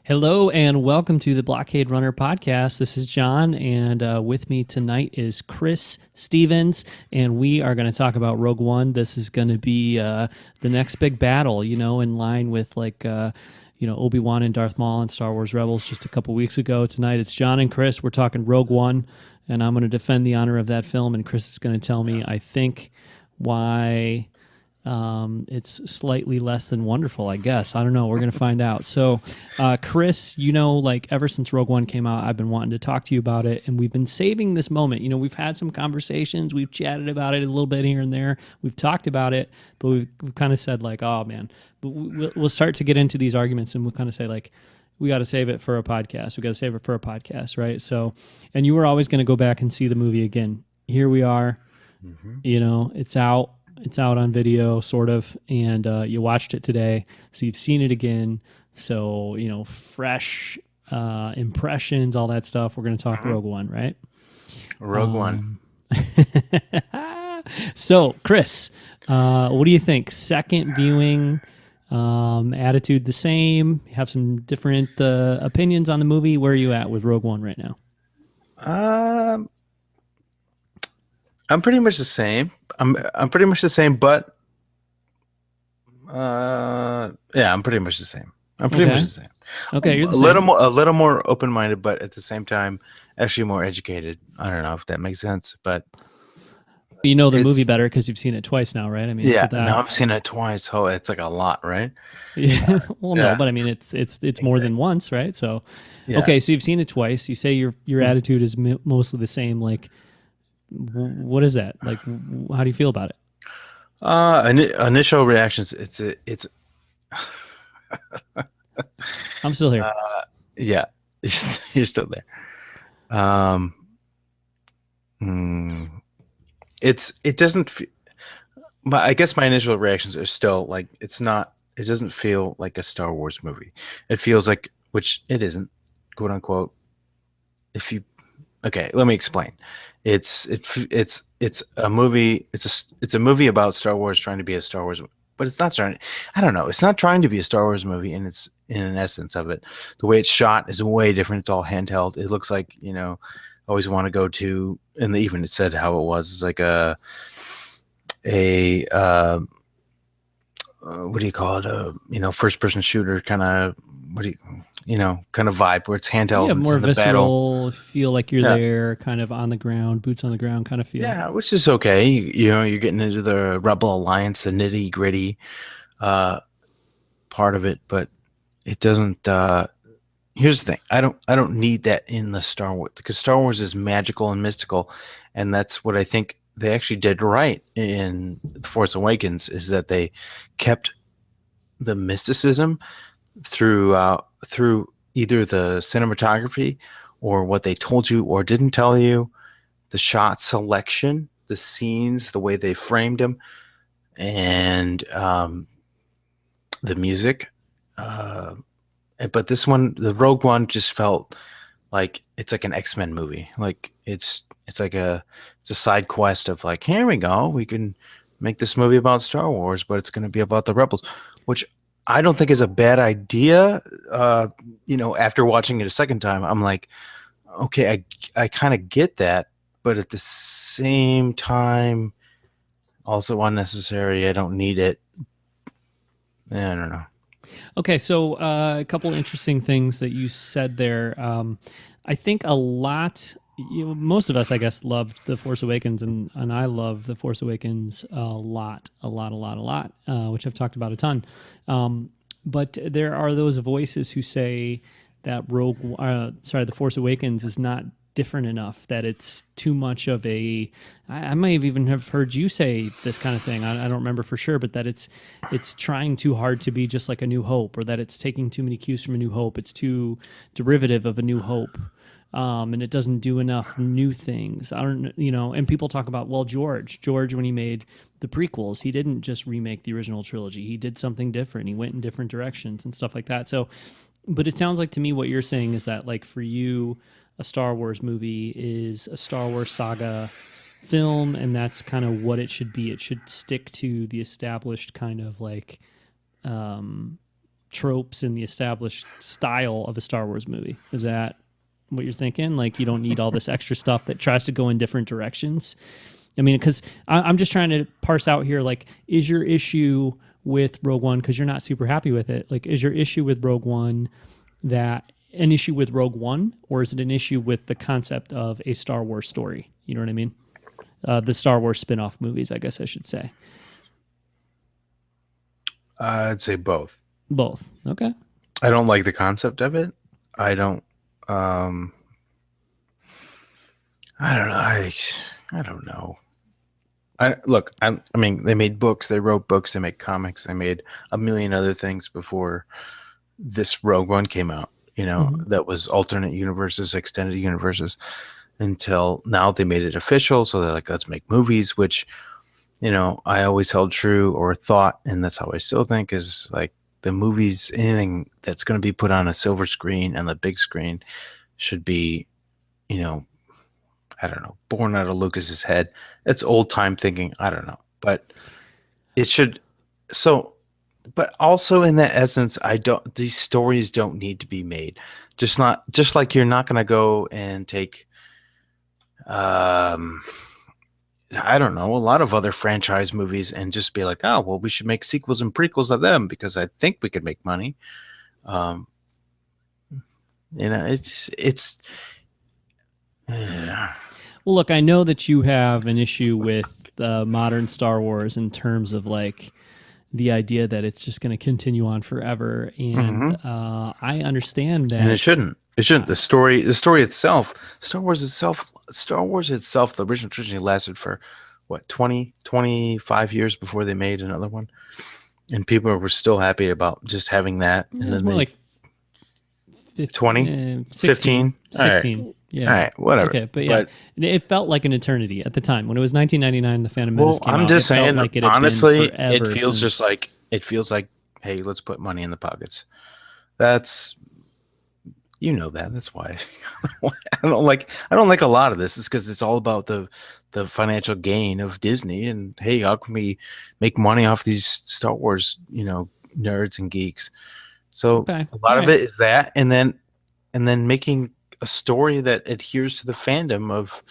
Hello and welcome to the Blockade Runner podcast. This is John, and with me tonight is Chris Stevens, and we are going to talk about Rogue One. This is going to be the next big battle, in line with Obi-Wan and Darth Maul and Star Wars Rebels just a couple weeks ago. Tonight it's John and Chris. We're talking Rogue One, and I'm going to defend the honor of that film, and Chris is going to tell me, I think, why it's slightly less than wonderful, I guess. I don't know. We're going to find out. So, Chris, ever since Rogue One came out, I've been wanting to talk to you about it, and we've been saving this moment. We've had some conversations. We've chatted about it a little bit here and there. We've talked about it, but we've kind of said, like, oh, man. But we'll start to get into these arguments, and we'll kind of say, like, we got to save it for a podcast. We got to save it for a podcast, right? So, and you were always going to go back and see the movie again. Here we are. It's out. It's out on video, sort of, and you watched it today, so you've seen it again. So, fresh impressions, all that stuff. We're going to talk Rogue One, right? Rogue One. So, Chris, what do you think? Second viewing, attitude the same? Have some different opinions on the movie? Where are you at with Rogue One right now? I'm pretty much the same. I'm pretty much the same, but yeah, I'm pretty much the same. I'm pretty much the same. Okay, you're the same. A little more open-minded, but at the same time, actually more educated. I don't know if that makes sense, but you know the movie better because you've seen it twice now, right? I mean, yeah, now I've seen it twice. Oh, it's like a lot, right? Yeah. Well, no, but I mean, it's more than once, right? So, yeah. Okay, so you've seen it twice. You say your attitude is mostly the same. Like, what is that? Like, how do you feel about it? Initial reactions. It's. I'm still here. Yeah, you're still there. It doesn't. But I guess my initial reactions are still like it's not. It doesn't feel like a Star Wars movie. It feels like, which it isn't, quote unquote. Okay, let me explain. It's a movie. It's a movie about Star Wars trying to be a Star Wars, but it's not trying. I don't know. It's not trying to be a Star Wars movie, and it's in an essence of it. The way it's shot is way different. It's all handheld. It looks like always want to go to, and even it said how it was. It's like a what do you call it? First person shooter kind of. Kind of vibe where it's handheld. Yeah, more visceral, feel like you're there, kind of on the ground, boots on the ground kind of feel. Yeah, which is okay. You're getting into the Rebel Alliance, the nitty gritty part of it, but it doesn't. Here's the thing: I don't need that in the Star Wars, because Star Wars is magical and mystical, and that's what I think they actually did right in The Force Awakens, is that they kept the mysticism through either the cinematography or what they told you or didn't tell you, the shot selection, the scenes, the way they framed them, and the music. But this one, the Rogue One, just felt like it's like an X-Men movie. Like it's a side quest of like, here we go, we can make this movie about Star Wars, but it's going to be about the Rebels, which I don't think is a bad idea. After watching it a second time, I'm like, okay, I kind of get that, but at the same time, also unnecessary. I don't need it. I don't know. Okay, so a couple interesting things that you said there. I think a lot. Most of us, I guess, loved The Force Awakens, and I love The Force Awakens a lot, which I've talked about a ton. But there are those voices who say that The Force Awakens is not different enough, that it's too much of a. I may have even have heard you say this kind of thing. I don't remember for sure, but that it's trying too hard to be just like A New Hope, or that it's taking too many cues from A New Hope. It's too derivative of A New Hope. And it doesn't do enough new things. I don't, and people talk about, well, George, when he made the prequels, he didn't just remake the original trilogy. He did something different. He went in different directions and stuff like that. So, but it sounds like to me what you're saying is that, like, for you, a Star Wars movie is a Star Wars saga film, and that's kind of what it should be. It should stick to the established kind of like tropes and the established style of a Star Wars movie. Is that what you're thinking? Like, you don't need all this extra stuff that tries to go in different directions? I mean, because I'm just trying to parse out here, like, is your issue with Rogue One, because you're not super happy with it, like, is your issue with Rogue One that an issue with Rogue One, or is it an issue with the concept of a Star Wars story? You know what I mean? The Star Wars spin-off movies, I guess I should say. I'd say both. Both. Okay. I don't like the concept of it. I don't know. I don't know. I mean, they made books, they wrote books, they made comics, they made a million other things before this Rogue One came out, that was alternate universes, extended universes, until now they made it official. So they're like, let's make movies, which, I always held true or thought, and that's how I still think, is like the movies, anything that's going to be put on a silver screen and the big screen should be, I don't know, born out of Lucas's head. It's old time thinking. I don't know, but it should. So, but also in that essence, these stories don't need to be made. Just like you're not going to go and take, I don't know, a lot of other franchise movies and just be like, oh, well, we should make sequels and prequels of them because I think we could make money. It's. Well, look, I know that you have an issue with modern Star Wars in terms of like the idea that it's just going to continue on forever, and I understand that. And it shouldn't. It shouldn't. The story itself, Star Wars itself, the original trilogy lasted for what, 25 years before they made another one, and people were still happy about just having that. And then more like 20, 16. All right. Yeah. All right, whatever. Okay, but it felt like an eternity at the time when it was 1999. The Phantom Menace came out. I'm just saying, like honestly, it feels just like hey, let's put money in the pockets. That's that's why I don't like a lot of this. Is because it's all about the financial gain of Disney, and hey, how can we make money off these Star Wars nerds and geeks? So a lot of it is that, and then making a story that adheres to the fandom of,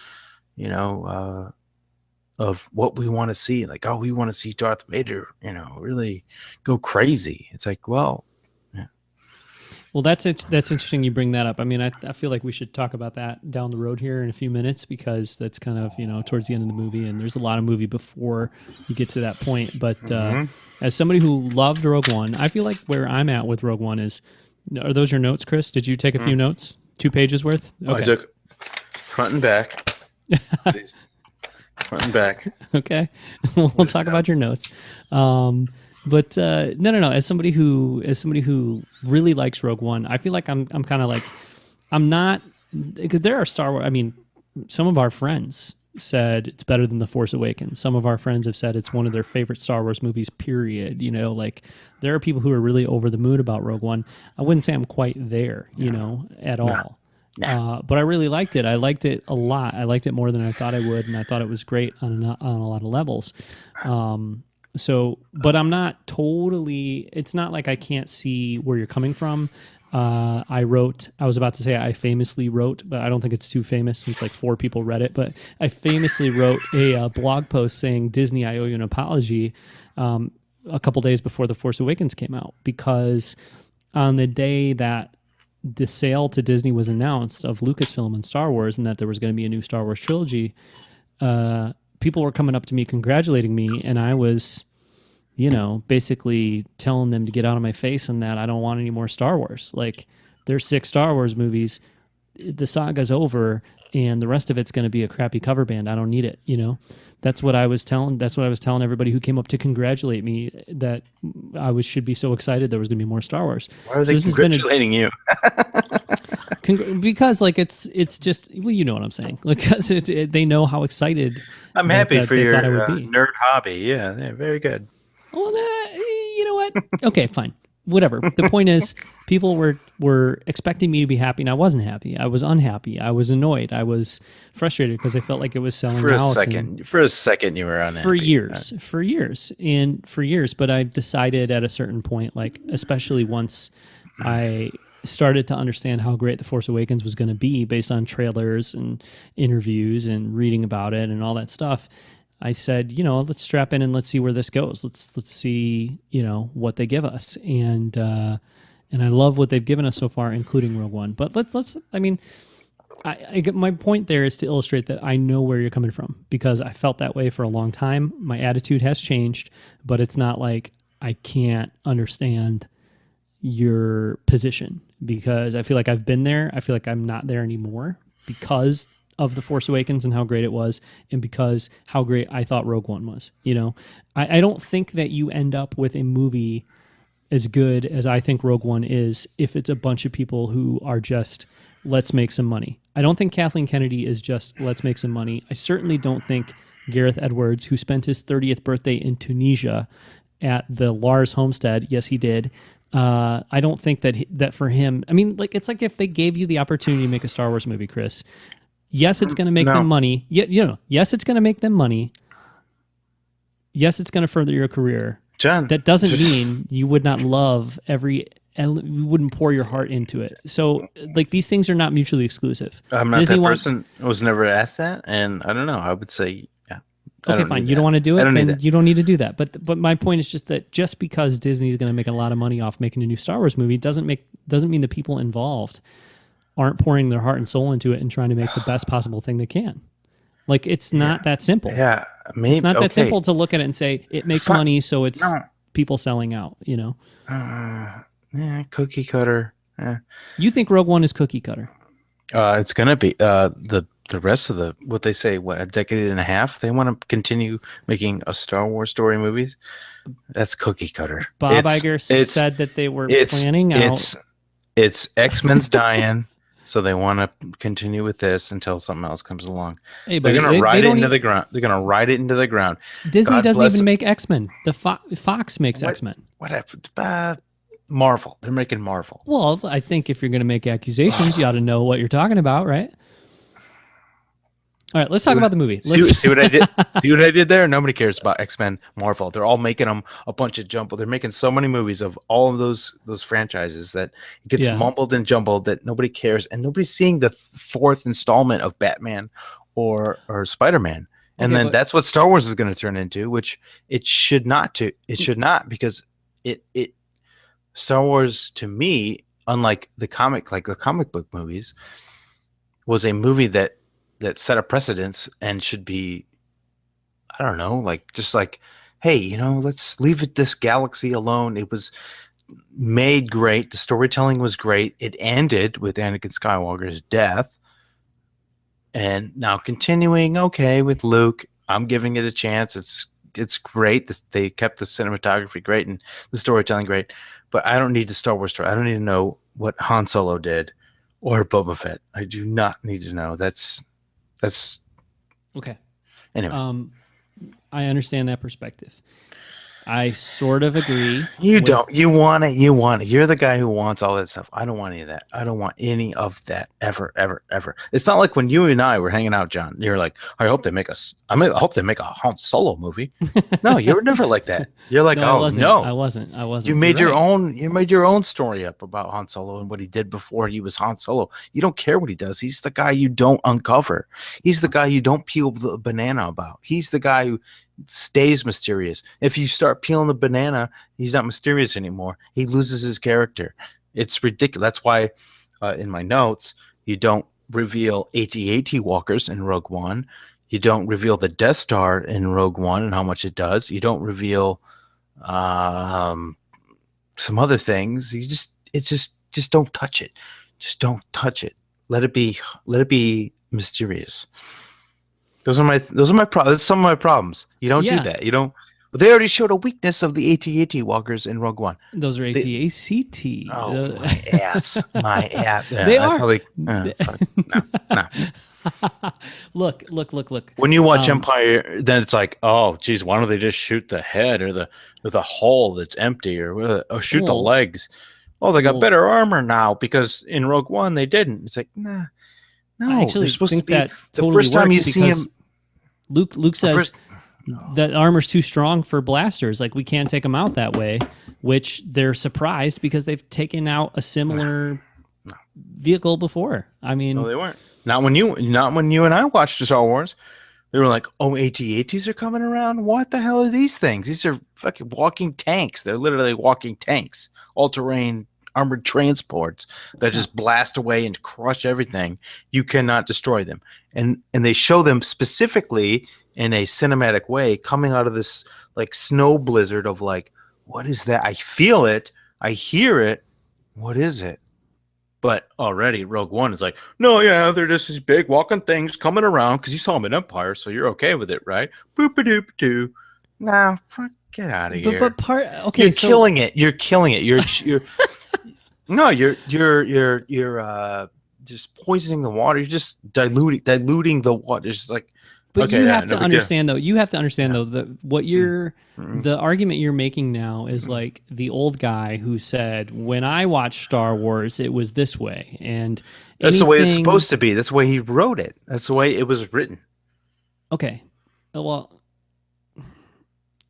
of what we want to see. Like, oh, we want to see Darth Vader, really go crazy. It's like, well, yeah. Well, that's it. That's interesting you bring that up. I mean, I feel like we should talk about that down the road here in a few minutes, because that's kind of, towards the end of the movie, and there's a lot of movie before you get to that point. But as somebody who loved Rogue One, I feel like where I'm at with Rogue One is, are those your notes, Chris? Did you take a few notes? 2 pages worth? Okay. I took front and back. Front and back. Okay. We'll talk about your notes. But no. As somebody who really likes Rogue One, I feel like I'm kind of like, I'm not, because there are Star Wars. I mean, some of our friends said it's better than The Force Awakens. Some of our friends have said it's one of their favorite Star Wars movies, period. Like, there are people who are really over the moon about Rogue One. I wouldn't say I'm quite there, at all. No. But I really liked it. I liked it a lot. I liked it more than I thought I would, and I thought it was great on a lot of levels. But I'm not totally, it's not like I can't see where you're coming from. I was about to say I famously wrote, but I don't think it's too famous since like 4 people read it, but I famously wrote a blog post saying, Disney, I owe you an apology, a couple days before The Force Awakens came out, because on the day that the sale to Disney was announced of Lucasfilm and Star Wars, and that there was going to be a new Star Wars trilogy, people were coming up to me congratulating me, and I was, basically telling them to get out of my face and that I don't want any more Star Wars. Like, there's 6 Star Wars movies, the saga's over, and the rest of it's going to be a crappy cover band. I don't need it, That's what I was telling everybody who came up to congratulate me, that I should be so excited there was going to be more Star Wars. Why are they congratulating you? Because like it's just, well, you know what I'm saying. Like, because they know how excited I'm happy for your nerd hobby. Yeah, very good. Well, you know what? Okay, fine. whatever. The point is, people were expecting me to be happy, and I wasn't happy. I was unhappy. I was annoyed. I was frustrated because I felt like it was selling out. For a second, you were unhappy. For years. But I decided at a certain point, like especially once I started to understand how great The Force Awakens was going to be based on trailers and interviews and reading about it and all that stuff. I said, let's strap in and let's see where this goes. Let's see, what they give us. And I love what they've given us so far, including Rogue One. But I get my point there is to illustrate that I know where you're coming from, because I felt that way for a long time. My attitude has changed, but it's not like I can't understand your position, because I feel like I've been there. I feel like I'm not there anymore because of The Force Awakens and how great it was, and because how great I thought Rogue One was. I don't think that you end up with a movie as good as I think Rogue One is if it's a bunch of people who are just, let's make some money. I don't think Kathleen Kennedy is just, let's make some money. I certainly don't think Gareth Edwards, who spent his 30th birthday in Tunisia at the Lars homestead, yes, he did. I don't think that for him, it's like if they gave you the opportunity to make a Star Wars movie, Chris. Yes, it's going to make them money. Yes, it's going to make them money. Yes, it's going to further your career. John, that doesn't mean you would not love you wouldn't pour your heart into it. So, like, these things are not mutually exclusive. I'm not that person. I was never asked that, and I don't know. I would say, yeah. Okay, fine. You don't want to do it, then you don't need to do that. But my point is just that just because Disney is going to make a lot of money off making a new Star Wars movie doesn't mean the people involved aren't pouring their heart and soul into it and trying to make the best possible thing they can. Like, it's not that simple. Yeah, maybe it's not that simple to look at it and say it makes money, so it's people selling out. Cookie cutter. Yeah. You think Rogue One is cookie cutter? It's gonna be the rest of what they say. What, a decade and a half? They want to continue making a Star Wars story movies. That's cookie cutter. Bob Iger said that they were planning out. It's X-Men's dying. So they want to continue with this until something else comes along. Hey, they're going to ride it into the ground. They're going to ride it into the ground. Disney doesn't even make X-Men. The Fox makes X-Men. What happened? Marvel. They're making Marvel. Well, I think if you're going to make accusations, you ought to know what you're talking about, right? All right, let's talk about the movie. See what I did? See what I did there? Nobody cares about X-Men, Marvel. They're all making them a bunch of jumble. They're making so many movies of all of those franchises that it gets mumbled and jumbled that nobody cares, and nobody's seeing the fourth installment of Batman or Spider-Man. And then that's what Star Wars is going to turn into, which it should not. It should not, because it Star Wars, to me, unlike the comic book movies, was a movie that set a precedence and should be, I don't know, hey, let's leave this galaxy alone. It was made great. The storytelling was great. It ended with Anakin Skywalker's death. And now continuing, with Luke, I'm giving it a chance. It's great. They kept the cinematography great and the storytelling great. But I don't need the Star Wars story. I don't need to know what Han Solo did or Boba Fett. I do not need to know. That's okay. Anyway, I understand that perspective. I sort of agree. You don't. You want it. You want it. You're the guy who wants all that stuff. I don't want any of that. I don't want any of that ever, ever, ever. It's not like when you and I were hanging out, John. You're like, I hope they make I hope they make a Han Solo movie. No, you were never like that. You're like, no, I wasn't. You made your own. You made your own story up about Han Solo and what he did before he was Han Solo. You don't care what he does. He's the guy you don't uncover. He's the guy you don't peel the banana about. He's the guy who stays mysterious. If you start peeling the banana, he's not mysterious anymore. He loses his character. It's ridiculous. That's why in my notes, you don't reveal AT-AT walkers in Rogue One. You don't reveal the Death Star in Rogue One and how much it does. You don't reveal some other things. Just don't touch it. Just don't touch it. Let it be mysterious. Those are some of my problems. You don't do that. You don't But they already showed a weakness of the AT-AT walkers in Rogue One. Those are AT-ACT. Oh, my ass. My ass. Yeah, They that's are. how they... fuck. No. Look. When you watch Empire, then it's like, oh, geez, why don't they just shoot the head or the hull that's empty or shoot the legs? Oh, they got better armor now because in Rogue One they didn't. It's like, no, I actually they're supposed think to be that the totally first time you works see him. Luke says that armor's too strong for blasters. Like, we can't take them out that way, which they're surprised because they've taken out a similar vehicle before. I mean, no, they weren't. Not when you and I watched Star Wars. They were like, oh, AT-ATs are coming around? What the hell are these things? These are fucking walking tanks. They're literally walking tanks, all-terrain armored transports that just blast away and crush everything. You cannot destroy them. And they show them specifically in a cinematic way coming out of this like snow blizzard of like, what is that? I feel it. I hear it. What is it? But already Rogue One is like, no, yeah, they're just these big walking things coming around because you saw them in Empire, so you're okay with it, right? Boop-a-doop-doo. Nah, get out of here. But you're killing it. You're killing it. You're no, you're just poisoning the water. You're just diluting the water. It's just like, but okay, you have to understand though. You have to understand though that what you're the argument you're making now is like the old guy who said, when I watched Star Wars, it was this way, and that's the way it's supposed to be. That's the way he wrote it. That's the way it was written. Okay, well,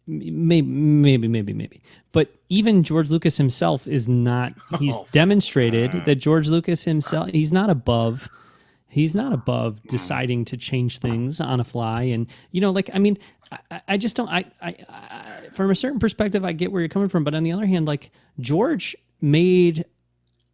maybe. But even George Lucas himself is not. He's demonstrated that George Lucas himself. He's not above deciding to change things on a fly. And, you know, like, I mean, I just don't, I from a certain perspective, I get where you're coming from. But on the other hand, like, George made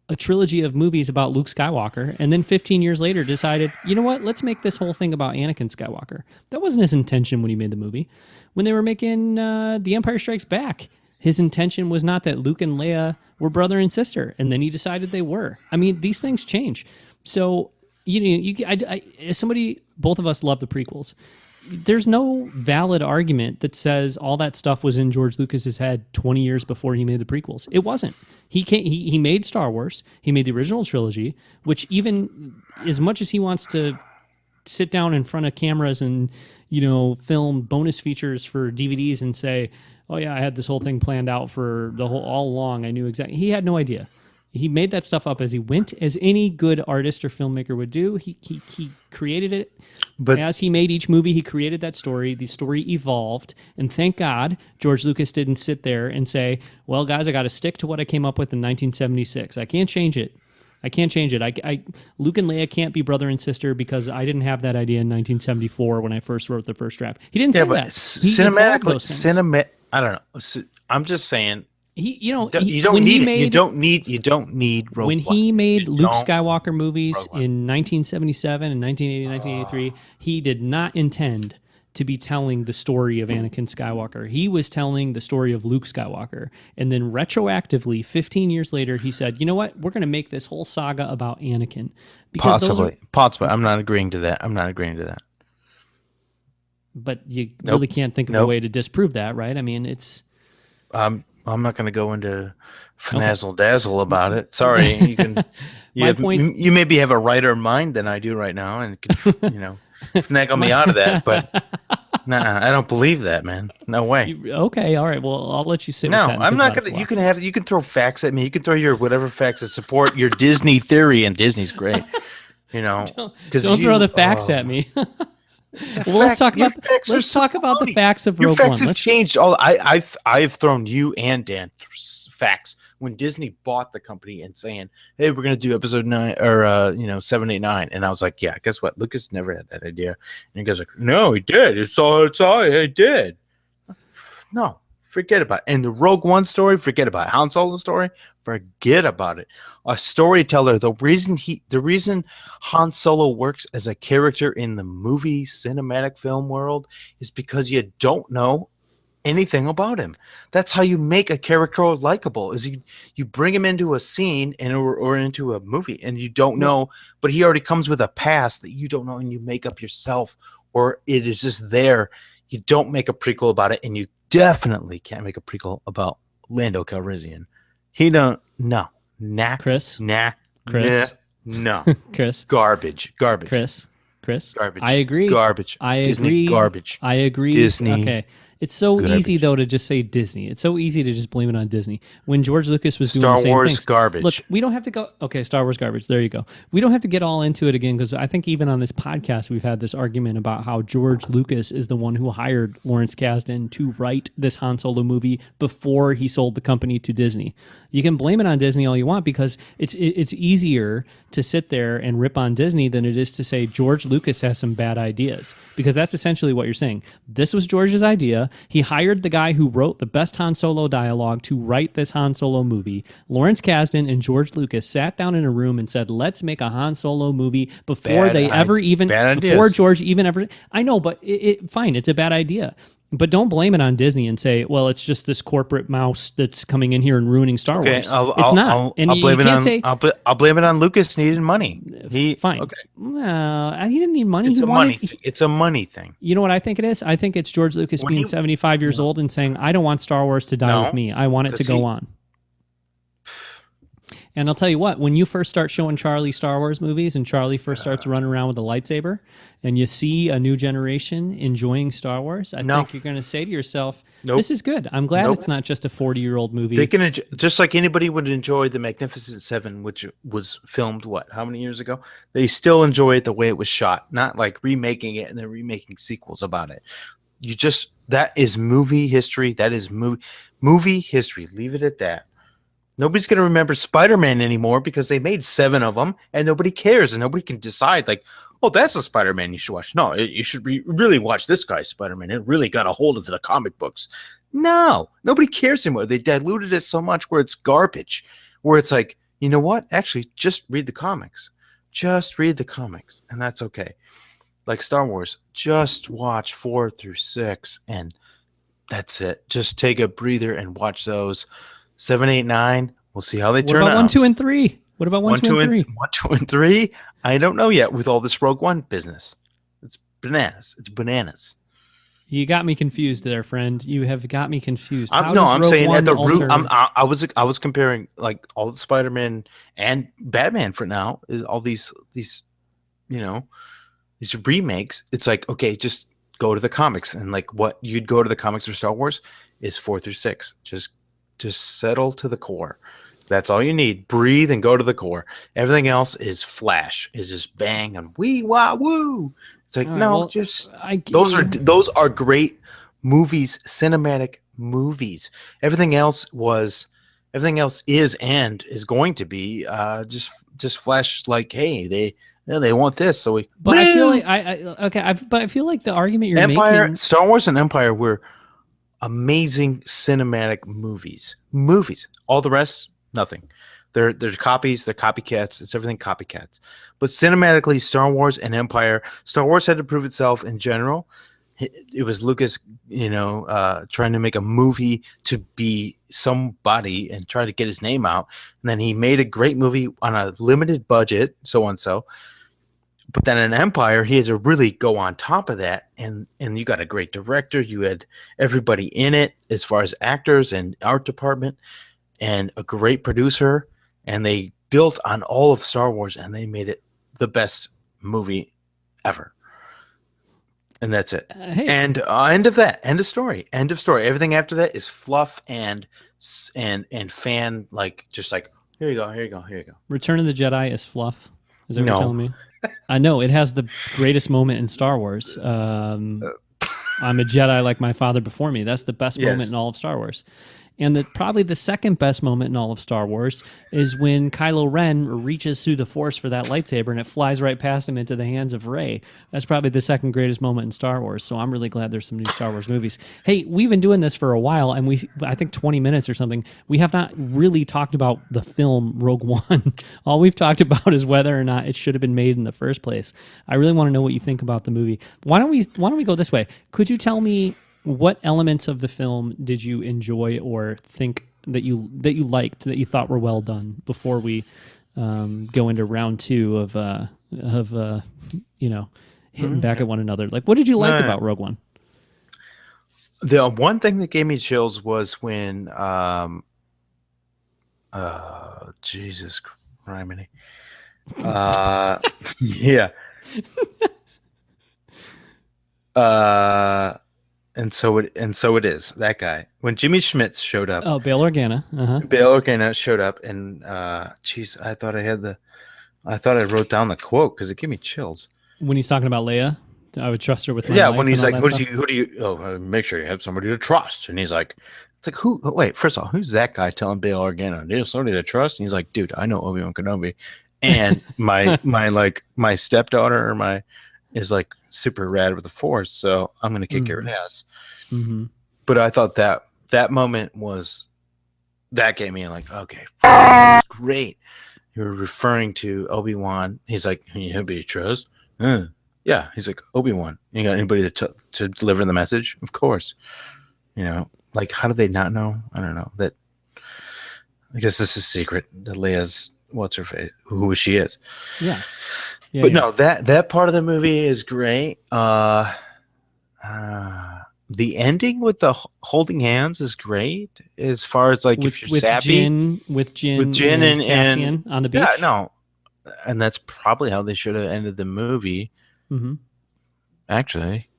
a trilogy of movies about Luke Skywalker, and then 15 years later decided, you know what, let's make this whole thing about Anakin Skywalker. That wasn't his intention when he made the movie. When they were making The Empire Strikes Back, his intention was not that Luke and Leia were brother and sister, and then he decided they were. I mean, these things change. So, as somebody, both of us love the prequels. There's no valid argument that says all that stuff was in George Lucas's head 20 years before he made the prequels. It wasn't. He made Star Wars. He made the original trilogy, which, even as much as he wants to sit down in front of cameras and, you know, film bonus features for DVDs and say, oh yeah, I had this whole thing planned out for all along. I knew exactly. He had no idea. He made that stuff up as he went, as any good artist or filmmaker would do. He created it. But as he made each movie, he created that story. The story evolved. And thank God George Lucas didn't sit there and say, well, guys, I got to stick to what I came up with in 1976. I can't change it. Luke and Leia can't be brother and sister because I didn't have that idea in 1974 when I first wrote the first draft. He didn't say that. Cinematically, I don't know. I'm just saying. You don't need Rogue When One. he made Luke Skywalker movies in 1977 and 1980, 1983, he did not intend to be telling the story of Anakin Skywalker. He was telling the story of Luke Skywalker. And then retroactively, 15 years later, he said, you know what? We're going to make this whole saga about Anakin. Possibly. I'm not agreeing to that. But you really can't think of a way to disprove that, right? I mean, it's... I'm not going to go into finazzle dazzle about it. Sorry, you can. You maybe have a righter mind than I do right now, and could, finagle me out of that. But nah, I don't believe that, man. No way. Okay, all right. Well, I'll let you sit. No, with that I'm not going to. You can throw facts at me. You can throw your whatever facts that support your Disney theory, and Disney's great. Don't throw the facts at me. Well, let's talk about the facts of Rogue One. Your facts have changed. I've thrown you and Dan facts when Disney bought the company and saying, "Hey, we're going to do episode 9 or 7, 8, 9," and I was like, "Yeah, guess what? Lucas never had that idea." And you guys are like, "No, he did. It's all he did." No, forget about it. And the Rogue One story, forget about it. Han Solo story, forget about it. A storyteller, the reason Han Solo works as a character in the movie cinematic film world is because you don't know anything about him. That's how you make a character likable, is you bring him into a scene or into a movie and you don't know, but he already comes with a past that you don't know and you make up yourself, or it is just there. You don't make a prequel about it and you definitely can't make a prequel about Lando Calrissian. He don't. No. Nah. Chris, Nah. Chris, No. Chris, Garbage. Chris. Garbage. I agree. Garbage. I Disney agree. garbage. I agree. Disney Okay. It's so easy garbage. though to just say Disney. It's so easy to just blame it on Disney. When George Lucas was doing Star the same Wars things. garbage. Look, we don't have to go. Okay, Star Wars garbage. There you go. We don't have to get all into it again because I think even on this podcast we've had this argument about how George Lucas is the one who hired Lawrence Kasdan to write this Han Solo movie before he sold the company to Disney. You can blame it on Disney all you want because it's easier to sit there and rip on Disney than it is to say George Lucas has some bad ideas, because that's essentially what you're saying. This was George's idea. He hired the guy who wrote the best Han Solo dialogue to write this Han Solo movie. Lawrence Kasdan and George Lucas sat down in a room and said, let's make a Han Solo movie before before George even ever. I know, but fine, it's a bad idea. But don't blame it on Disney and say, well, it's just this corporate mouse that's coming in here and ruining Star Wars. It's not. I'll blame it on Lucas needing money. Fine. Okay. He didn't need money. It's a money thing. You know what I think it is? I think it's George Lucas being 75 years old and saying, I don't want Star Wars to die with me. I want it to go on. And I'll tell you what, when you first start showing Charlie Star Wars movies and Charlie first starts running around with a lightsaber and you see a new generation enjoying Star Wars, I think you're going to say to yourself, this is good. I'm glad it's not just a 40-year-old movie. They can just like anybody would enjoy The Magnificent Seven, which was filmed, how many years ago? They still enjoy it the way it was shot, not like remaking it and then remaking sequels about it. That is movie history. That is movie history. Leave it at that. Nobody's going to remember Spider-Man anymore because they made 7 of them and nobody cares and nobody can decide like, oh, that's a Spider-Man you should watch. No, you should really watch this guy's Spider-Man. It really got a hold of the comic books. No, nobody cares anymore. They diluted it so much where it's garbage, where it's like, you know what? Actually, just read the comics. Just read the comics and that's okay. Like Star Wars, just watch 4 through 6 and that's it. Just take a breather and watch those. 7, 8, 9. We'll see how they turn out. What about 1, 2, and 3? What about 1, 2, and 3? 1, 2, and 3. I don't know yet with all this Rogue One business. It's bananas. It's bananas. You got me confused there, friend. You have got me confused. I'm saying at the root. I was comparing like all the Spider-Man and Batman for now. Is all these these remakes. It's like, okay, just go to the comics and like what you'd go to the comics for Star Wars is 4 through 6. Just settle to the core. That's all you need. Breathe and go to the core. Everything else is flash. Is just bang and wee wah woo. It's like those are great movies, cinematic movies. Everything else is and is going to be just flash. Like, hey, they want this, so we. But I feel like I feel like the argument you're making. Star Wars and Empire were amazing cinematic movies. All the rest, nothing. They're copies. They're copycats. It's everything copycats. But cinematically, Star Wars and Empire. Star Wars had to prove itself in general. It was Lucas, trying to make a movie to be somebody and try to get his name out. And then he made a great movie on a limited budget, so and so. But then in Empire, he had to really go on top of that, and you got a great director. You had everybody in it as far as actors and art department, and a great producer, and they built on all of Star Wars, and they made it the best movie ever. And that's it. And end of that. End of story. End of story. Everything after that is fluff and fan just like here you go. Return of the Jedi is fluff. Is that what you're telling me? I know it has the greatest moment in Star Wars. I'm a Jedi like my father before me. That's the best moment in all of Star Wars. And probably the second best moment in all of Star Wars is when Kylo Ren reaches through the Force for that lightsaber and it flies right past him into the hands of Rey. That's probably the second greatest moment in Star Wars. So I'm really glad there's some new Star Wars movies. Hey, we've been doing this for a while, and I think 20 minutes or something. We have not really talked about the film Rogue One. All we've talked about is whether or not it should have been made in the first place. I really want to know what you think about the movie. Why don't we go this way? Could you tell me what elements of the film did you enjoy or think that you liked, that you thought were well done, before we go into round 2 of hitting back at one another? Like, what did you like about Rogue One? The one thing that gave me chills was when Jesus criminy. Yeah. And so it is that guy. When Jimmy Schmitz showed up, Oh, Bail Organa. Bail Organa showed up, and jeez, I thought I wrote down the quote because it gave me chills. When he's talking about Leia, I would trust her with my Yeah, life when he's and like, all that stuff. who do you? Oh, make sure you have somebody to trust. And he's like, it's like who? Wait, first of all, who's that guy telling Bail Organa? Do you have somebody to trust? And he's like, dude, I know Obi-Wan Kenobi, and my stepdaughter is like super rad with the Force, so I'm gonna kick your ass. Mm-hmm. But I thought that moment that gave me like, okay, that's great. You're referring to Obi-Wan. He's like, he'll be trust. Yeah, he's like, Obi-Wan. You got anybody to deliver the message? Of course. Like, how did they not know? I don't know. That I guess this is secret. That Leia's what's her face, who she is. Yeah. But no, that part of the movie is great. The ending with the holding hands is great. As far as like if you're sappy with Jin and Cassian on the beach. Yeah, no, and that's probably how they should have ended the movie. Mm-hmm. Actually,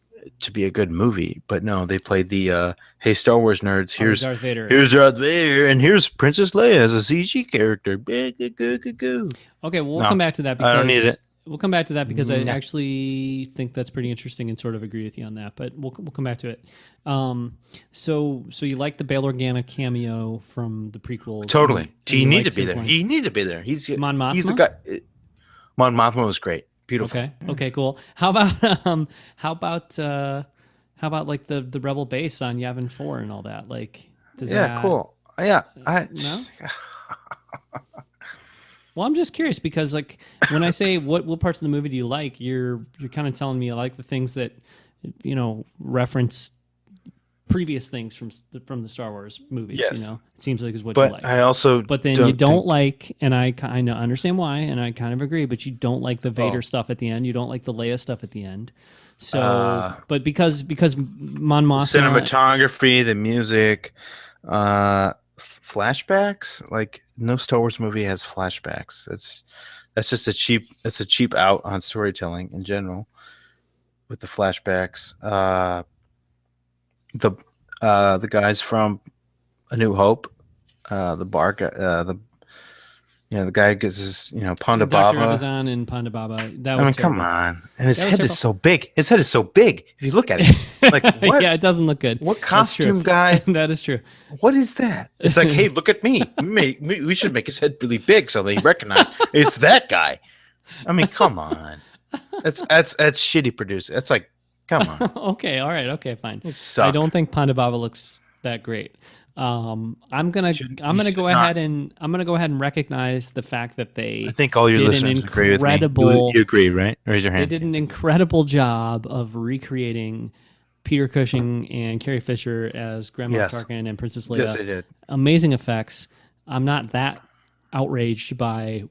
to be a good movie, but no, they played the hey Star Wars nerds. Here's Darth Vader. Here's Darth Vader, and here's Princess Leia as a CG character. Okay, well, we'll come back to that because I don't need it. We'll come back to that because I actually think that's pretty interesting and sort of agree with you on that. But we'll come back to it. So you like the Bail Organa cameo from the prequels? Totally. He needed to be there. He needed to be there. Mon Mothma? He's the guy. Mon Mothma was great. Beautiful. Okay, cool. How about like the Rebel base on Yavin 4 and all that? Like, cool. Yeah, no. Well, I'm just curious because, like, when I say what parts of the movie do you like, you're kind of telling me I like the things that reference previous things from the Star Wars movies. Yes. It seems like is what but you like. I also, but then you don't like, and I kind of understand why, and I kind of agree. But you don't like the Vader stuff at the end. You don't like the Leia stuff at the end. So, but because Mon Mothma, cinematography, the music, flashbacks, like no Star Wars movie has flashbacks. That's just a cheap out on storytelling in general with the flashbacks. The guys from A New Hope, the guy gets his Ponda Dr. Baba. Rabazan and Ponda Baba. That was terrible. Come on, and his head is so big. His head is so big. If you look at it, like what? Yeah, it doesn't look good. What costume guy? That is true. What is that? It's like, hey, look at me. We should make his head really big so they recognize it's that guy. I mean, come on. That's shitty producing. That's like, come on. Okay, all right, okay, fine. Suck. I don't think Ponda Baba looks that great. I'm gonna go ahead and recognize the fact that they. I think all your listeners agree with me. You agree, right? Raise your hand. They did an incredible job of recreating Peter Cushing and Carrie Fisher as Grandma Tarkin and Princess Leia. Yes, they did. Amazing effects. I'm not that outraged by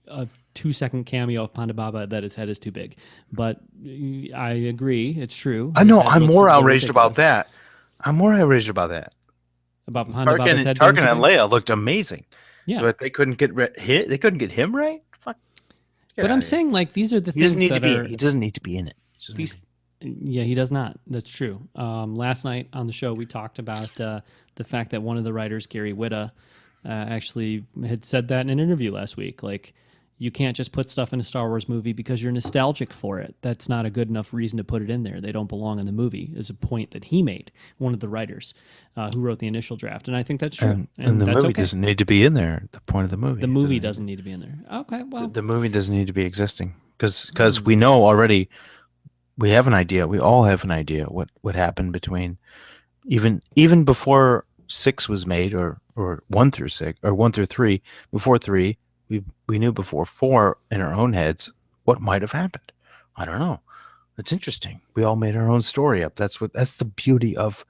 a 2-second cameo of Ponda Baba that his head is too big, but I agree, it's true. I know. I'm more outraged about that. About Ponda Baba's head. Tarkin and Leia looked amazing. Yeah, but they couldn't get hit. They couldn't get him right. Fuck. But I'm saying, like, these are the things He doesn't need to be in it. Yeah, he does not. That's true. Last night on the show, we talked about the fact that one of the writers, Gary Whitta, actually had said that in an interview last week. Like, you can't just put stuff in a Star Wars movie because you're nostalgic for it. That's not a good enough reason to put it in there. They don't belong in the movie, is a point that he made, one of the writers who wrote the initial draft. And I think that's true. And the movie doesn't need to be in there, the point of the movie. The movie doesn't need to be in there. Okay, well. The movie doesn't need to be existing because we know already, we have an idea. We all have an idea what happened between even before 6 was made or 1 through 6 or 1 through 3, before 3, we knew before 4 in our own heads what might have happened. I don't know. It's interesting. We all made our own story up. That's the beauty of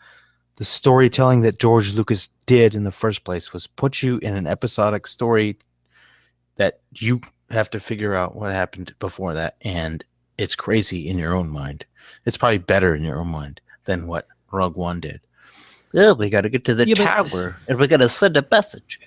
the storytelling that George Lucas did in the first place, was put you in an episodic story that you have to figure out what happened before that, and it's crazy in your own mind. It's probably better in your own mind than what Rogue One did. Oh, we got to get to the Yeah, but tower, and we got to send a message.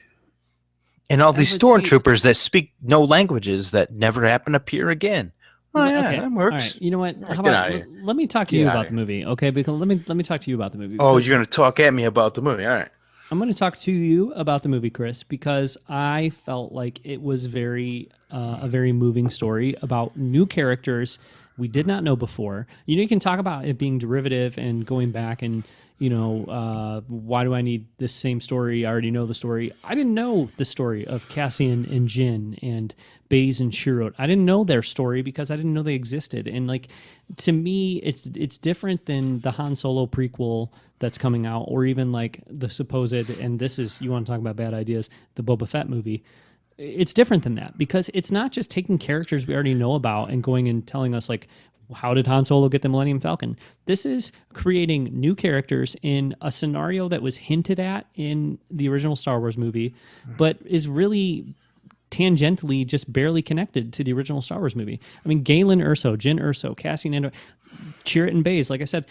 And all these but see- stormtroopers that speak no languages that never happen appear again. Oh yeah, okay, that all works. right. You know what? Yeah, How get about outta here. let me talk to Get you outta about the here. movie, okay? Because let me talk to you about the movie. Oh, because you're gonna talk at me about the movie. All right. I'm going to talk to you about the movie, Chris, because I felt like it was a very moving story about new characters we did not know before. You can talk about it being derivative and going back and why do I need this same story? I already know the story. I didn't know the story of Cassian and Jin and Baze and Chirrut. I didn't know their story because I didn't know they existed. And like, to me, it's different than the Han Solo prequel that's coming out, or even like the supposed, and this is, you want to talk about bad ideas, the Boba Fett movie. It's different than that because it's not just taking characters we already know about and going and telling us like, how did Han Solo get the Millennium Falcon? This is creating new characters in a scenario that was hinted at in the original Star Wars movie, but is really tangentially just barely connected to the original Star Wars movie. I mean, Galen Erso, Jyn Erso, Cassian Andor, Chirrut and Baze, like I said,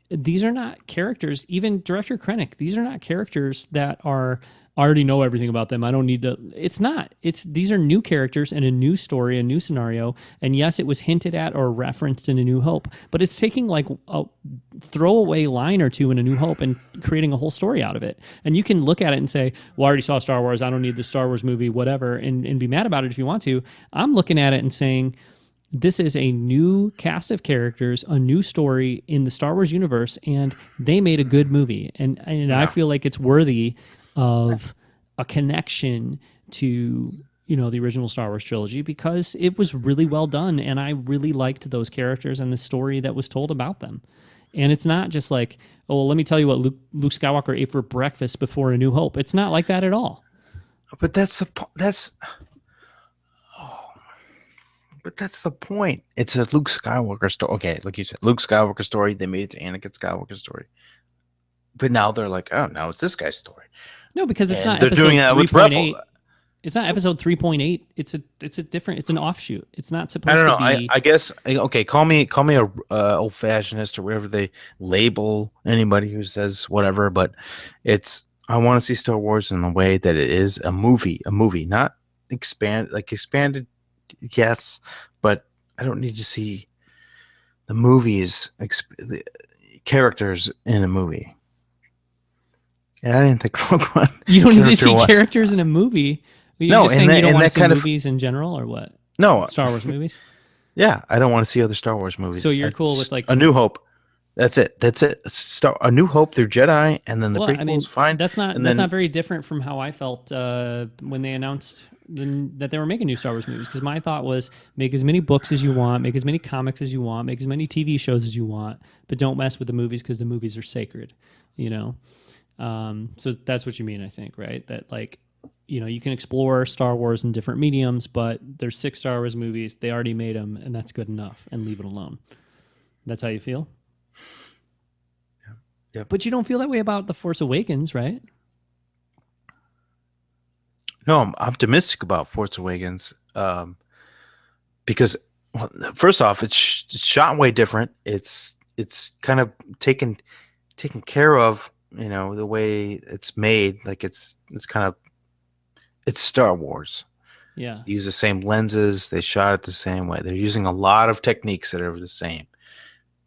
these are not characters, even Director Krennic, these are not characters that are, I already know everything about them. I don't need to. It's not. These are new characters and a new story, a new scenario. And yes, it was hinted at or referenced in A New Hope, but it's taking like a throwaway line or two in A New Hope and creating a whole story out of it. And you can look at it and say, well, I already saw Star Wars. I don't need the Star Wars movie, whatever, and be mad about it if you want to. I'm looking at it and saying, this is a new cast of characters, a new story in the Star Wars universe, and they made a good movie. And I feel like it's worthy of a connection to the original Star Wars trilogy because it was really well done, and I really liked those characters and the story that was told about them. And it's not just like, oh, well, let me tell you what Luke Skywalker ate for breakfast before A New Hope. It's not like that at all. But that's the point. It's a Luke Skywalker story. Okay, like you said, Luke Skywalker story. They made it to Anakin Skywalker story. But now they're like, oh, now it's this guy's story. No, because it's not. They're episode doing that with 3.8. Rebel. It's not episode 3.8. It's a different. It's an offshoot. It's not supposed I don't know. to be. I guess. Okay, call me a old fashionist or whatever they label anybody who says whatever. But I want to see Star Wars in the way that it is a movie, not expanded. Yes, but I don't need to see the movies, the characters in a movie. And I didn't think Rogue One. You don't need to see characters in a movie. You no, just saying you don't want to see kind movies in general, or what? No, Star Wars movies. Yeah, I don't want to see other Star Wars movies. So you're cool with like A New Hope. That's it. A New Hope. They're Jedi, and then the prequels. Fine. That's not very different from how I felt when they announced that they were making new Star Wars movies. Because my thought was, make as many books as you want, make as many comics as you want, make as many TV shows as you want, but don't mess with the movies because the movies are sacred. So that's what you mean, I think, right? That like, you can explore Star Wars in different mediums, but there's 6 Star Wars movies. They already made them, and that's good enough, and leave it alone. That's how you feel? Yeah. But you don't feel that way about The Force Awakens, right? No, I'm optimistic about Force Awakens because, well, first off, it's shot way different. It's kind of taken care of, the way it's made. Like it's Star Wars. Yeah. They use the same lenses. They shot it the same way. They're using a lot of techniques that are the same,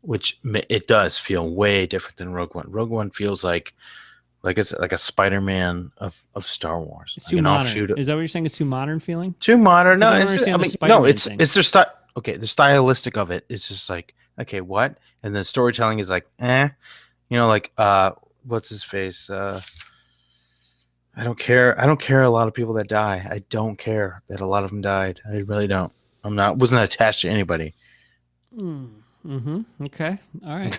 which it does feel way different than Rogue One. Rogue One feels like it's like a Spider-Man of Star Wars. It's too modern. Is that what you're saying? It's too modern feeling? Too modern. No, it's their style. Okay, the stylistic of it. It's just like, okay, what? And the storytelling is like, what's his face? I don't care. I don't care a lot of people that die. I don't care that a lot of them died. I really don't. Wasn't attached to anybody. Mm-hmm. Okay. All right.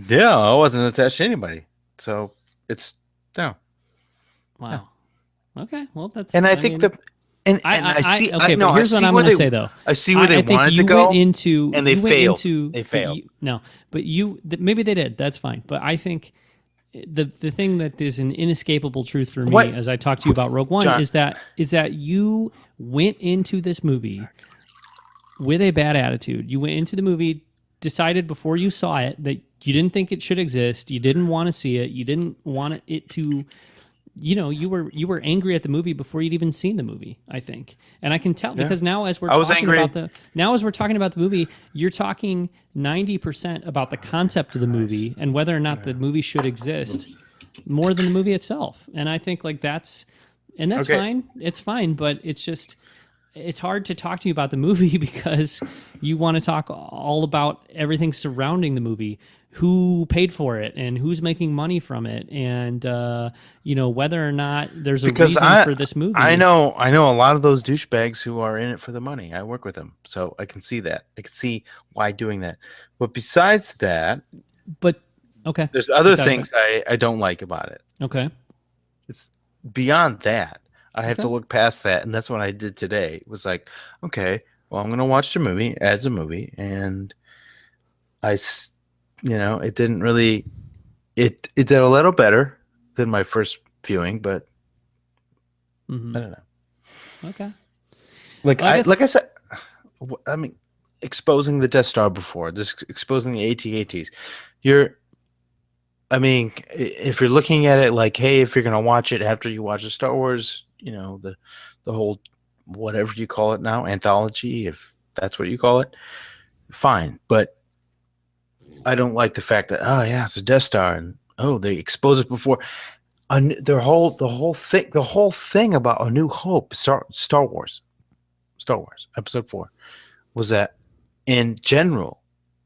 Yeah, I wasn't attached to anybody. So it's no. Wow. Yeah. Okay. Well, that's. And I think I see. Okay, but here's what I'm going to say though. I see where they wanted to go, and they failed. They failed. Maybe they did. That's fine. But I think the thing that is an inescapable truth for me, as I talk to you about Rogue One, John, is that you went into this movie with a bad attitude. You went into the movie, decided before you saw it that You didn't think it should exist. You didn't want to see it. You didn't want it to, you were angry at the movie before you'd even seen the movie, I think. And I can tell because now as we're talking about the movie, you're talking 90% about the concept of the movie and whether or not the movie should exist more than the movie itself. And I think like that's fine. It's fine, but it's hard to talk to you about the movie because you want to talk all about everything surrounding the movie, who paid for it and who's making money from it, and whether or not there's a reason for this movie. I know a lot of those douchebags who are in it for the money. I work with them, so I can see that. I can see why doing that. But besides that, there's other things I don't like about it. Okay, it's beyond that. I have to look past that, and that's what I did today. It was like, okay, well, I'm going to watch the movie as a movie, and it didn't really, it did a little better than my first viewing, but I don't know. Okay. Like I said, I mean, exposing the Death Star before, just exposing the AT-ATs, if you're looking at it like, hey, if you're going to watch it after you watch the Star Wars, the whole, whatever you call it now, anthology, if that's what you call it, fine. But I don't like the fact that, oh yeah, it's a Death Star, and they expose it before. The whole thing about A New Hope, Star Wars Episode 4, was that in general,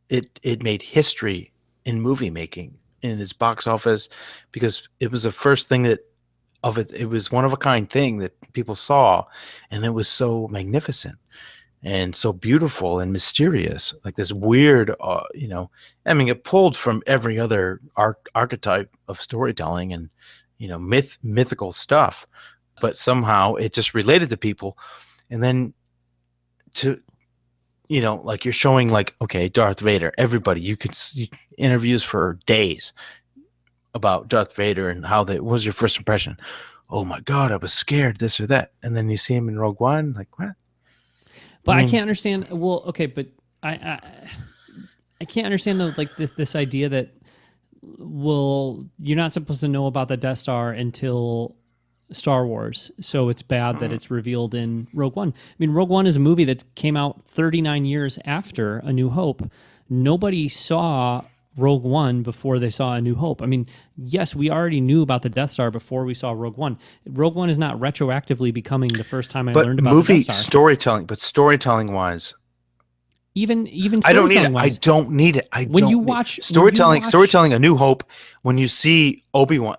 it made history in movie making in its box office because it was the first thing it was one of a kind thing that people saw, and it was so magnificent and so beautiful and mysterious, like this weird, it pulled from every other archetype of storytelling and, mythical stuff, but somehow it just related to people. And then like you're showing like, okay, Darth Vader, everybody, you could see interviews for days about Darth Vader and what was your first impression? Oh my God, I was scared, this or that. And then you see him in Rogue One, like what? But I can't understand. Well, okay, but I can't understand this idea that, well, you're not supposed to know about the Death Star until Star Wars, so it's bad that it's revealed in Rogue One. I mean, Rogue One is a movie that came out 39 years after A New Hope. Nobody saw Rogue One before they saw A New Hope. I mean, yes, we already knew about the Death Star before we saw Rogue One. Rogue One is not retroactively becoming the first time I learned about the Death Star. Storytelling, but storytelling wise, even I don't need it. I don't need it. Storytelling, A New Hope, when you see Obi-Wan,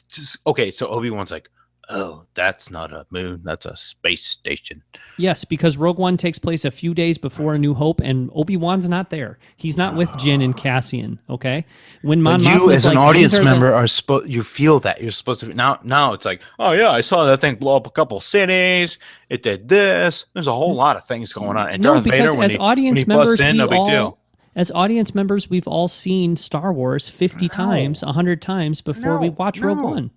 so Obi-Wan's like, oh, that's not a moon, that's a space station. Yes, because Rogue One takes place a few days before A New Hope, and Obi-Wan's not there. He's not with Jin and Cassian, okay? When you, as an audience member, are supposed, you feel that. You're supposed to be, now it's like, oh yeah, I saw that thing blow up a couple cities, it did this. There's a whole lot of things going on. And Darth Vader, when he busts in, no big deal. As audience members, we've all seen Star Wars 50 times, 100 times before we watch Rogue One.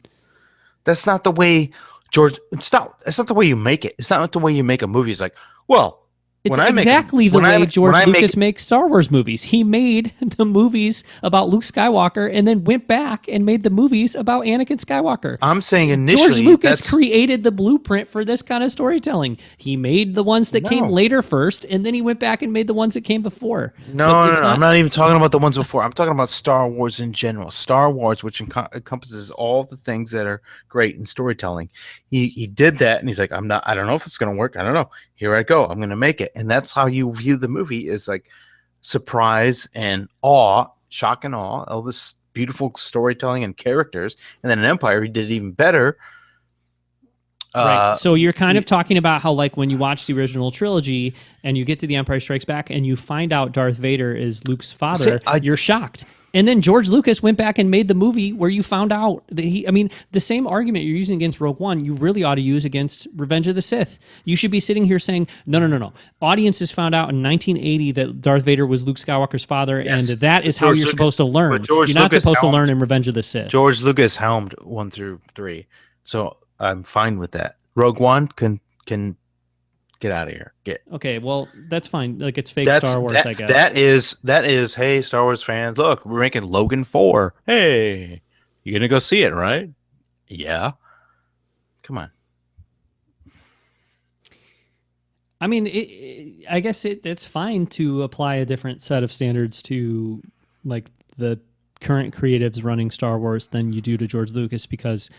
That's not the way, George. That's not the way you make it. It's not the way you make a movie. It's like, well, it's exactly the way George Lucas makes Star Wars movies. He made the movies about Luke Skywalker and then went back and made the movies about Anakin Skywalker. I'm saying initially, George Lucas created the blueprint for this kind of storytelling. He made the ones that came later first, and then he went back and made the ones that came before. No. I'm not even talking about the ones before. I'm talking about Star Wars in general. Star Wars, which encompasses all the things that are great in storytelling. He did that, and he's like, I don't know if it's going to work. I don't know. Here I go. I'm going to make it. And that's how you view the movie, is like surprise and awe, shock and awe, all this beautiful storytelling and characters. And then in Empire, he did it even better. Right. So you're kind of talking about how, like, when you watch the original trilogy and you get to The Empire Strikes Back and you find out Darth Vader is Luke's father, you're shocked. And then George Lucas went back and made the movie where you found out that the same argument you're using against Rogue One, you really ought to use against Revenge of the Sith. You should be sitting here saying, no. Audiences found out in 1980 that Darth Vader was Luke Skywalker's father, and that is how you're supposed to learn. You're not supposed to learn in Revenge of the Sith. George Lucas helmed 1 through 3. So I'm fine with that. Rogue One can Get out of here. Get. Okay, well, that's fine. Like, it's fake Star Wars, I guess. That is. Hey, Star Wars fans, look, we're making Logan 4. Hey, you gonna go see it, right? Yeah. Come on. I mean, I guess it's fine to apply a different set of standards to like the current creatives running Star Wars than you do to George Lucas, because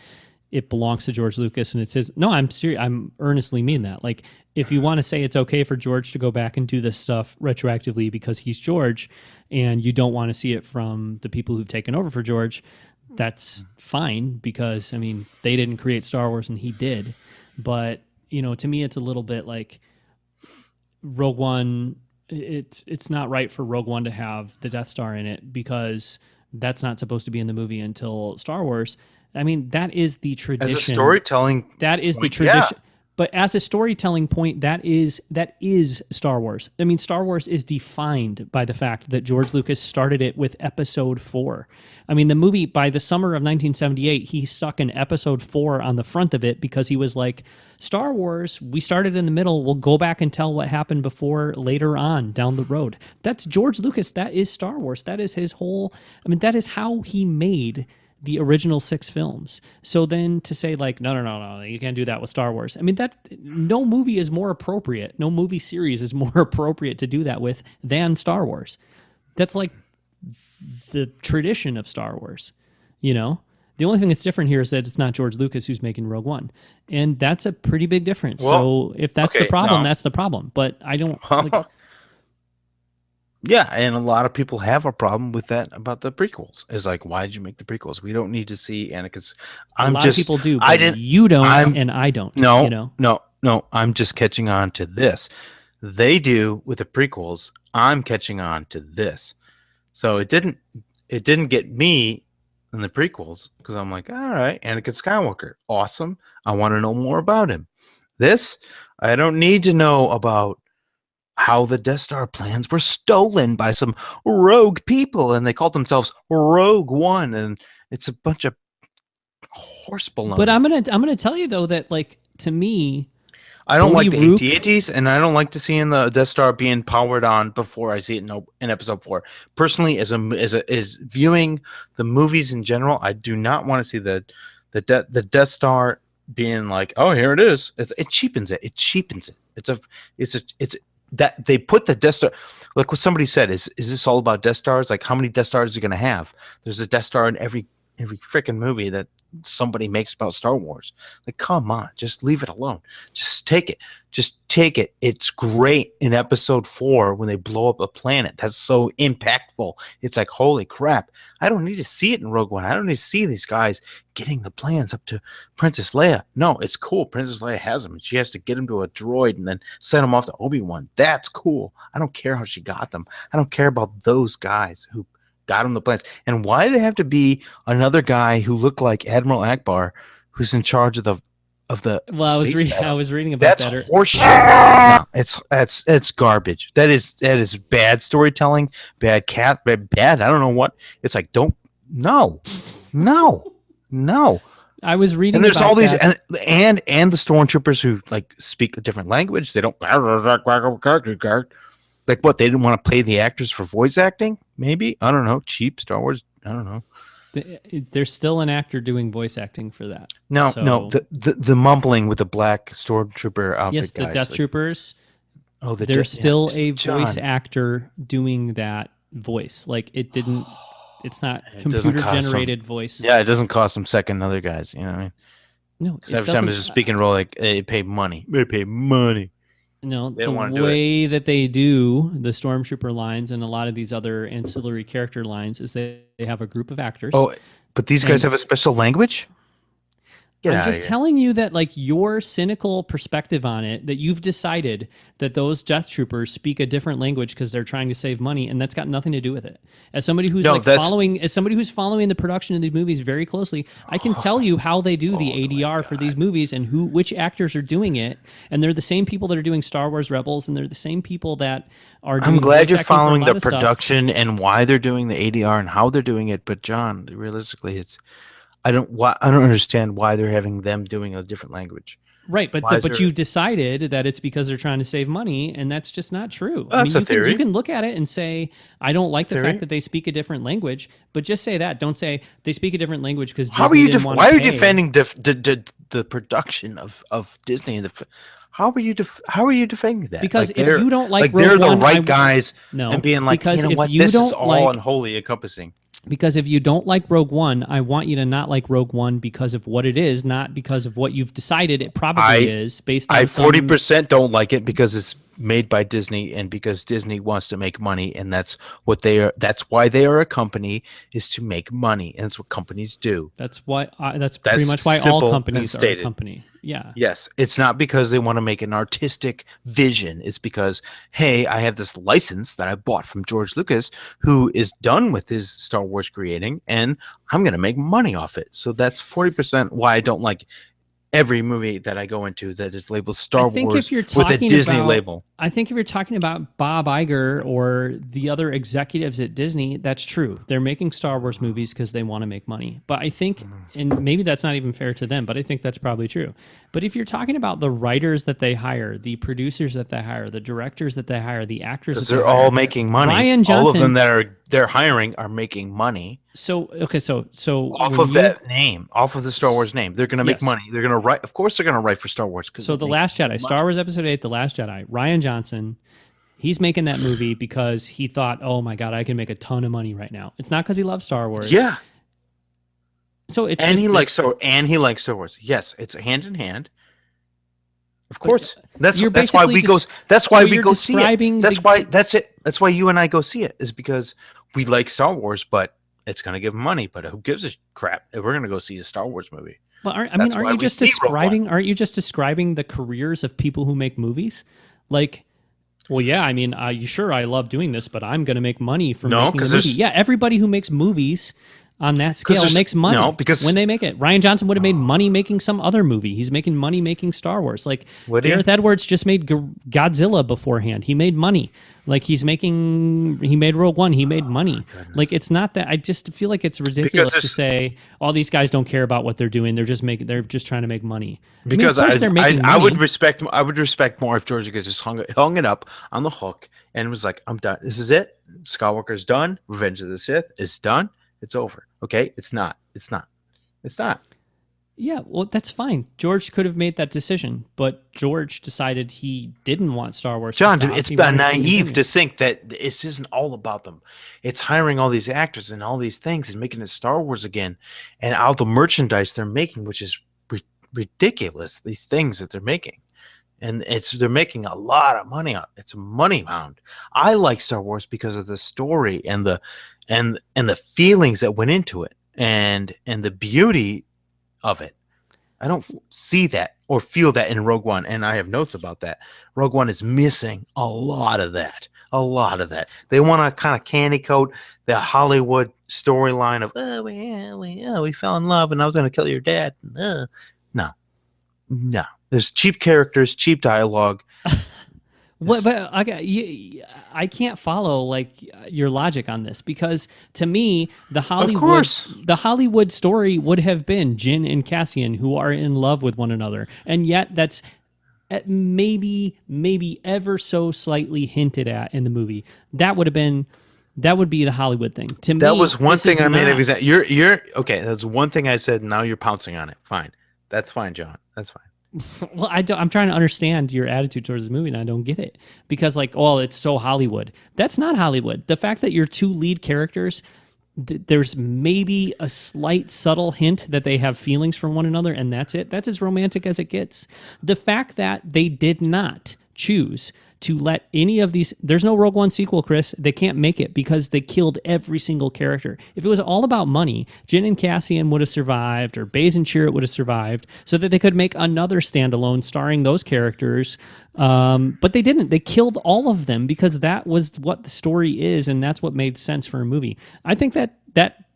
it belongs to George Lucas and it's his. No, I'm serious. I'm earnestly mean that. Like, if you want to say it's okay for George to go back and do this stuff retroactively because he's George, and you don't want to see it from the people who've taken over for George, that's fine, because I mean, they didn't create Star Wars and he did. But to me, it's a little bit like Rogue One. It's not right for Rogue One to have the Death Star in it, because that's not supposed to be in the movie until Star Wars. I mean, that is the tradition. As a storytelling, that is the tradition. Yeah. But as a storytelling point, that is Star Wars. I mean, Star Wars is defined by the fact that George Lucas started it with Episode 4. I mean, the movie, by the summer of 1978, he stuck an Episode 4 on the front of it because he was like, Star Wars, we started in the middle. We'll go back and tell what happened before later on down the road. That's George Lucas. That is Star Wars. That is his whole... I mean, that is how he made the original 6 films. So then to say like, no, you can't do that with Star Wars. I mean, that no movie is more appropriate. No movie series is more appropriate to do that with than Star Wars. That's like the tradition of Star Wars, The only thing that's different here is that it's not George Lucas who's making Rogue One. And that's a pretty big difference. Well, so if that's the problem, that's the problem. But I don't... Yeah, and a lot of people have a problem with that about the prequels. It's like, why did you make the prequels? We don't need to see Anakin's... A lot of people do, but you don't, and I don't. No, I'm just catching on to this. They do with the prequels. I'm catching on to this. So it didn't get me in the prequels, because I'm like, all right, Anakin Skywalker, awesome. I want to know more about him. This, I don't need to know about how the Death Star plans were stolen by some rogue people, and they called themselves Rogue One, and it's a bunch of horse baloney. But I'm gonna tell you though that, like, to me, I don't like the AT-ATs, and I don't like to see the Death Star being powered on before I see it in Episode 4. Personally, as viewing the movies in general, I do not want to see the Death Star being like, oh, here it is. It cheapens it. It cheapens it. It's that they put the Death Star, like what somebody said, is this all about Death Stars? Like, how many Death Stars are you going to have? There's a Death Star in every freaking movie that somebody makes about Star Wars. Like, come on, just leave it alone. Just take it. It's great in Episode 4 when they blow up a planet. That's so impactful. It's like, holy crap. I don't need to see it in Rogue One. I don't need to see these guys getting the plans up to Princess Leia. No, it's cool. Princess Leia has them, and she has to get them to a droid and then send them off to Obi-Wan. That's cool. I don't care how she got them. I don't care about those guys who got him the plans. And why did it have to be another guy who looked like Admiral Akbar, who's in charge of the Well, I was reading about that. That's horseshit. No, it's garbage. That is bad storytelling, bad. I don't know what. It's like, no. I was reading, and there's about all these that. and the stormtroopers who like speak a different language. They don't like what, they didn't want to pay the actors for voice acting. Maybe, I don't know. Cheap Star Wars. I don't know. There's still an actor doing voice acting for that. No, the mumbling with the black stormtrooper outfit. Yes, the guys, Death Troopers. Oh, there's still a voice actor doing that voice. Like, it didn't. It's not computer generated voice. Yeah, it doesn't cost them second other guys. You know what I mean? No, because every time it's a speaking role, like, they pay money. They pay money. No, the way that they do the Stormtrooper lines and a lot of these other ancillary character lines is they have a group of actors. Oh, but these guys have a special language? I'm just telling you that, like, your cynical perspective on it, that you've decided that those Death Troopers speak a different language because they're trying to save money, and that's got nothing to do with it. As somebody who's following the production of these movies very closely, I can tell you how they do the ADR for these movies and which actors are doing it, and they're the same people that are doing Star Wars Rebels, and they're the same people that are doing. I'm glad you're following the production and why they're doing the ADR and how they're doing it, but John, realistically, I don't understand why they're having them doing a different language. Right, but Why is but there? you've decided that it's because they're trying to save money, and that's just not true. I That's mean, a you theory. can look at it and say, I don't like the fact Theory. that they speak a different language, but just say that. Don't say they speak a different language because How are Disney you? didn't want to Why are you pay. defending the production of Disney? How are you defending that? Because if you don't like Rogue They're the One, right guys and no. being like, you Because know if what? you This is don't all like unholy encompassing. Because if you don't like Rogue One, I want you to not like Rogue One because of what it is, not because of what you've decided it probably I is based I on some. 40% don't like it because it's made by Disney and because Disney wants to make money, and that's what they are. That's why they are a company, is to make money, and that's what companies do. That's why. That's pretty That's much why all simple and companies are a stated. company. Yeah. Yes, it's not because they want to make an artistic vision. It's because, hey, I have this license that I bought from George Lucas, who is done with his Star Wars creating, and I'm going to make money off it. So that's 40% why I don't like every movie that I go into that is labeled I Star think Wars if you're with a talking Disney about, label. I think if you're talking about Bob Iger or the other executives at Disney, that's true. They're making Star Wars movies because they want to make money. But I think, and maybe that's not even fair to them, but I think that's probably true. But if you're talking about the writers that they hire, the producers that they hire, the directors that they hire, the actors Because that they they're hire, all making money. Ryan All of them Johnson. that they're hiring are making money So okay, so off when of you that name, off of the Star Wars name. They're going to make yes, money. They're going to write. Of course, they're going to write for Star Wars because so The Last Jedi, Star Wars Episode 8, The Last Jedi, Ryan Johnson, he's making that movie because he thought, oh my God, I can make a ton of money right now. It's not because he loves Star Wars. Yeah, So it's and just he likes Star Wars. Yes, it's hand in hand. Of course, that's you're why we basically go. That's why so we you're go see it. describing That's the- why that's it. That's why you and I go see it, is because we like Star Wars, but it's going to give money. But who gives a crap? We're going to go see a Star Wars movie. Well, aren't That's you why we just see Rogue One. describing? Aren't you just describing the careers of people who make movies? Like, well, yeah, I mean, sure, I love doing this, but I'm going to make money from No, making a 'cause movie. there's- Yeah, everybody who makes movies on that scale there's- makes money. no, because- when they make it, Ryan Johnson would have made money making some other movie. He's making money making Star Wars. Like Would he? Gareth Edwards just made Godzilla beforehand. He made money. Like he made Rogue One. He made money. Like it's not that. I just feel like it's ridiculous to say all these guys don't care about what they're doing. They're just trying to make money. Because I mean, of course they're making I would money. respect more if George Lucas just hung it up on the hook and was like, I'm done. This is it. Skywalker's done. Revenge of the Sith is done. It's over. Okay? It's not. Yeah, well, that's fine. George could have made that decision, but George decided he didn't want Star Wars. John, to stop. it's He been wanted to naive continue. to think that this isn't all about them. It's hiring all these actors and all these things and making it Star Wars again, and all the merchandise they're making, which is ridiculous. These things that they're making, and they're making a lot of money on. It's a money mound. I like Star Wars because of the story and the feelings that went into it, and the beauty of it. I don't see that or feel that in Rogue One, and I have notes about that. Rogue One is missing a lot of that. A lot of that. They want to kind of candy coat the Hollywood storyline of, we fell in love and I was going to kill your dad. No. There's cheap characters, cheap dialogue. What, but I can't follow like your logic on this because to me the Hollywood story would have been Jin and Cassian who are in love with one another, and yet that's maybe ever so slightly hinted at in the movie. That would be the Hollywood thing. To me, that was one thing I made not. of you're okay. That's one thing I said. Now you're pouncing on it. Fine, that's fine, John. That's fine. Well, I'm trying to understand your attitude towards the movie, and I don't get it because, like, oh, it's so Hollywood. That's not Hollywood. The fact that your two lead characters, there's maybe a slight, subtle hint that they have feelings for one another, and that's it. That's as romantic as it gets. The fact that they did not choose to let any of these. There's no Rogue One sequel, Chris. They can't make it because they killed every single character. If it was all about money, Jin and Cassian would have survived, or Baze and Chirrut would have survived, so that they could make another standalone starring those characters. But they didn't. They killed all of them because that was what the story is, and that's what made sense for a movie. I think that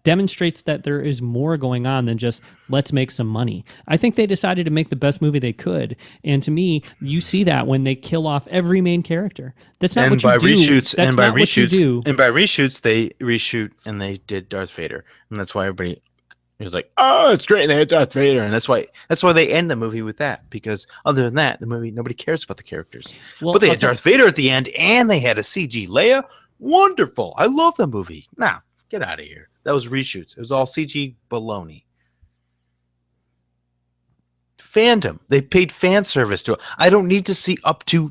demonstrates that there is more going on than just let's make some money. I think they decided to make the best movie they could, and to me, you see that when they kill off every main character. That's not what you do. That's not what you do. And by reshoots, they reshoot and they did Darth Vader, and that's why everybody, He was like, "Oh, it's great. They had Darth Vader," and that's why they end the movie with that, because other than that, the movie nobody cares about the characters. Well, But they had Darth Vader at the end, and they had a CG Leia. Wonderful. I love the movie. Nah, get out of here. That was reshoots. It was all CG baloney. Fandom. They paid fan service to it. I don't need to see up to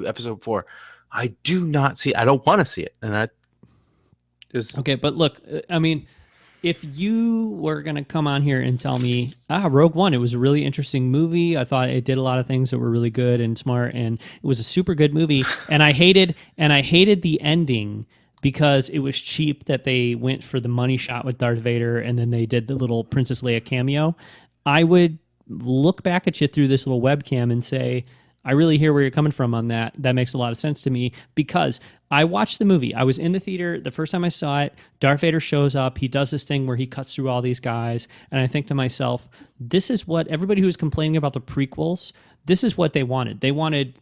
episode 4. I do not see. I don't want to see it, and okay, but look, I mean, if you were going to come on here and tell me, Rogue One, it was a really interesting movie. I thought it did a lot of things that were really good and smart, and it was a super good movie. And I hated the ending because it was cheap that they went for the money shot with Darth Vader and then they did the little Princess Leia cameo. I would look back at you through this little webcam and say, I really hear where you're coming from on that. That makes a lot of sense to me because I watched the movie. I was in the theater the first time I saw it. Darth Vader shows up. He does this thing where he cuts through all these guys. And I think to myself, this is what everybody who was complaining about the prequels, this is what they wanted. They wanted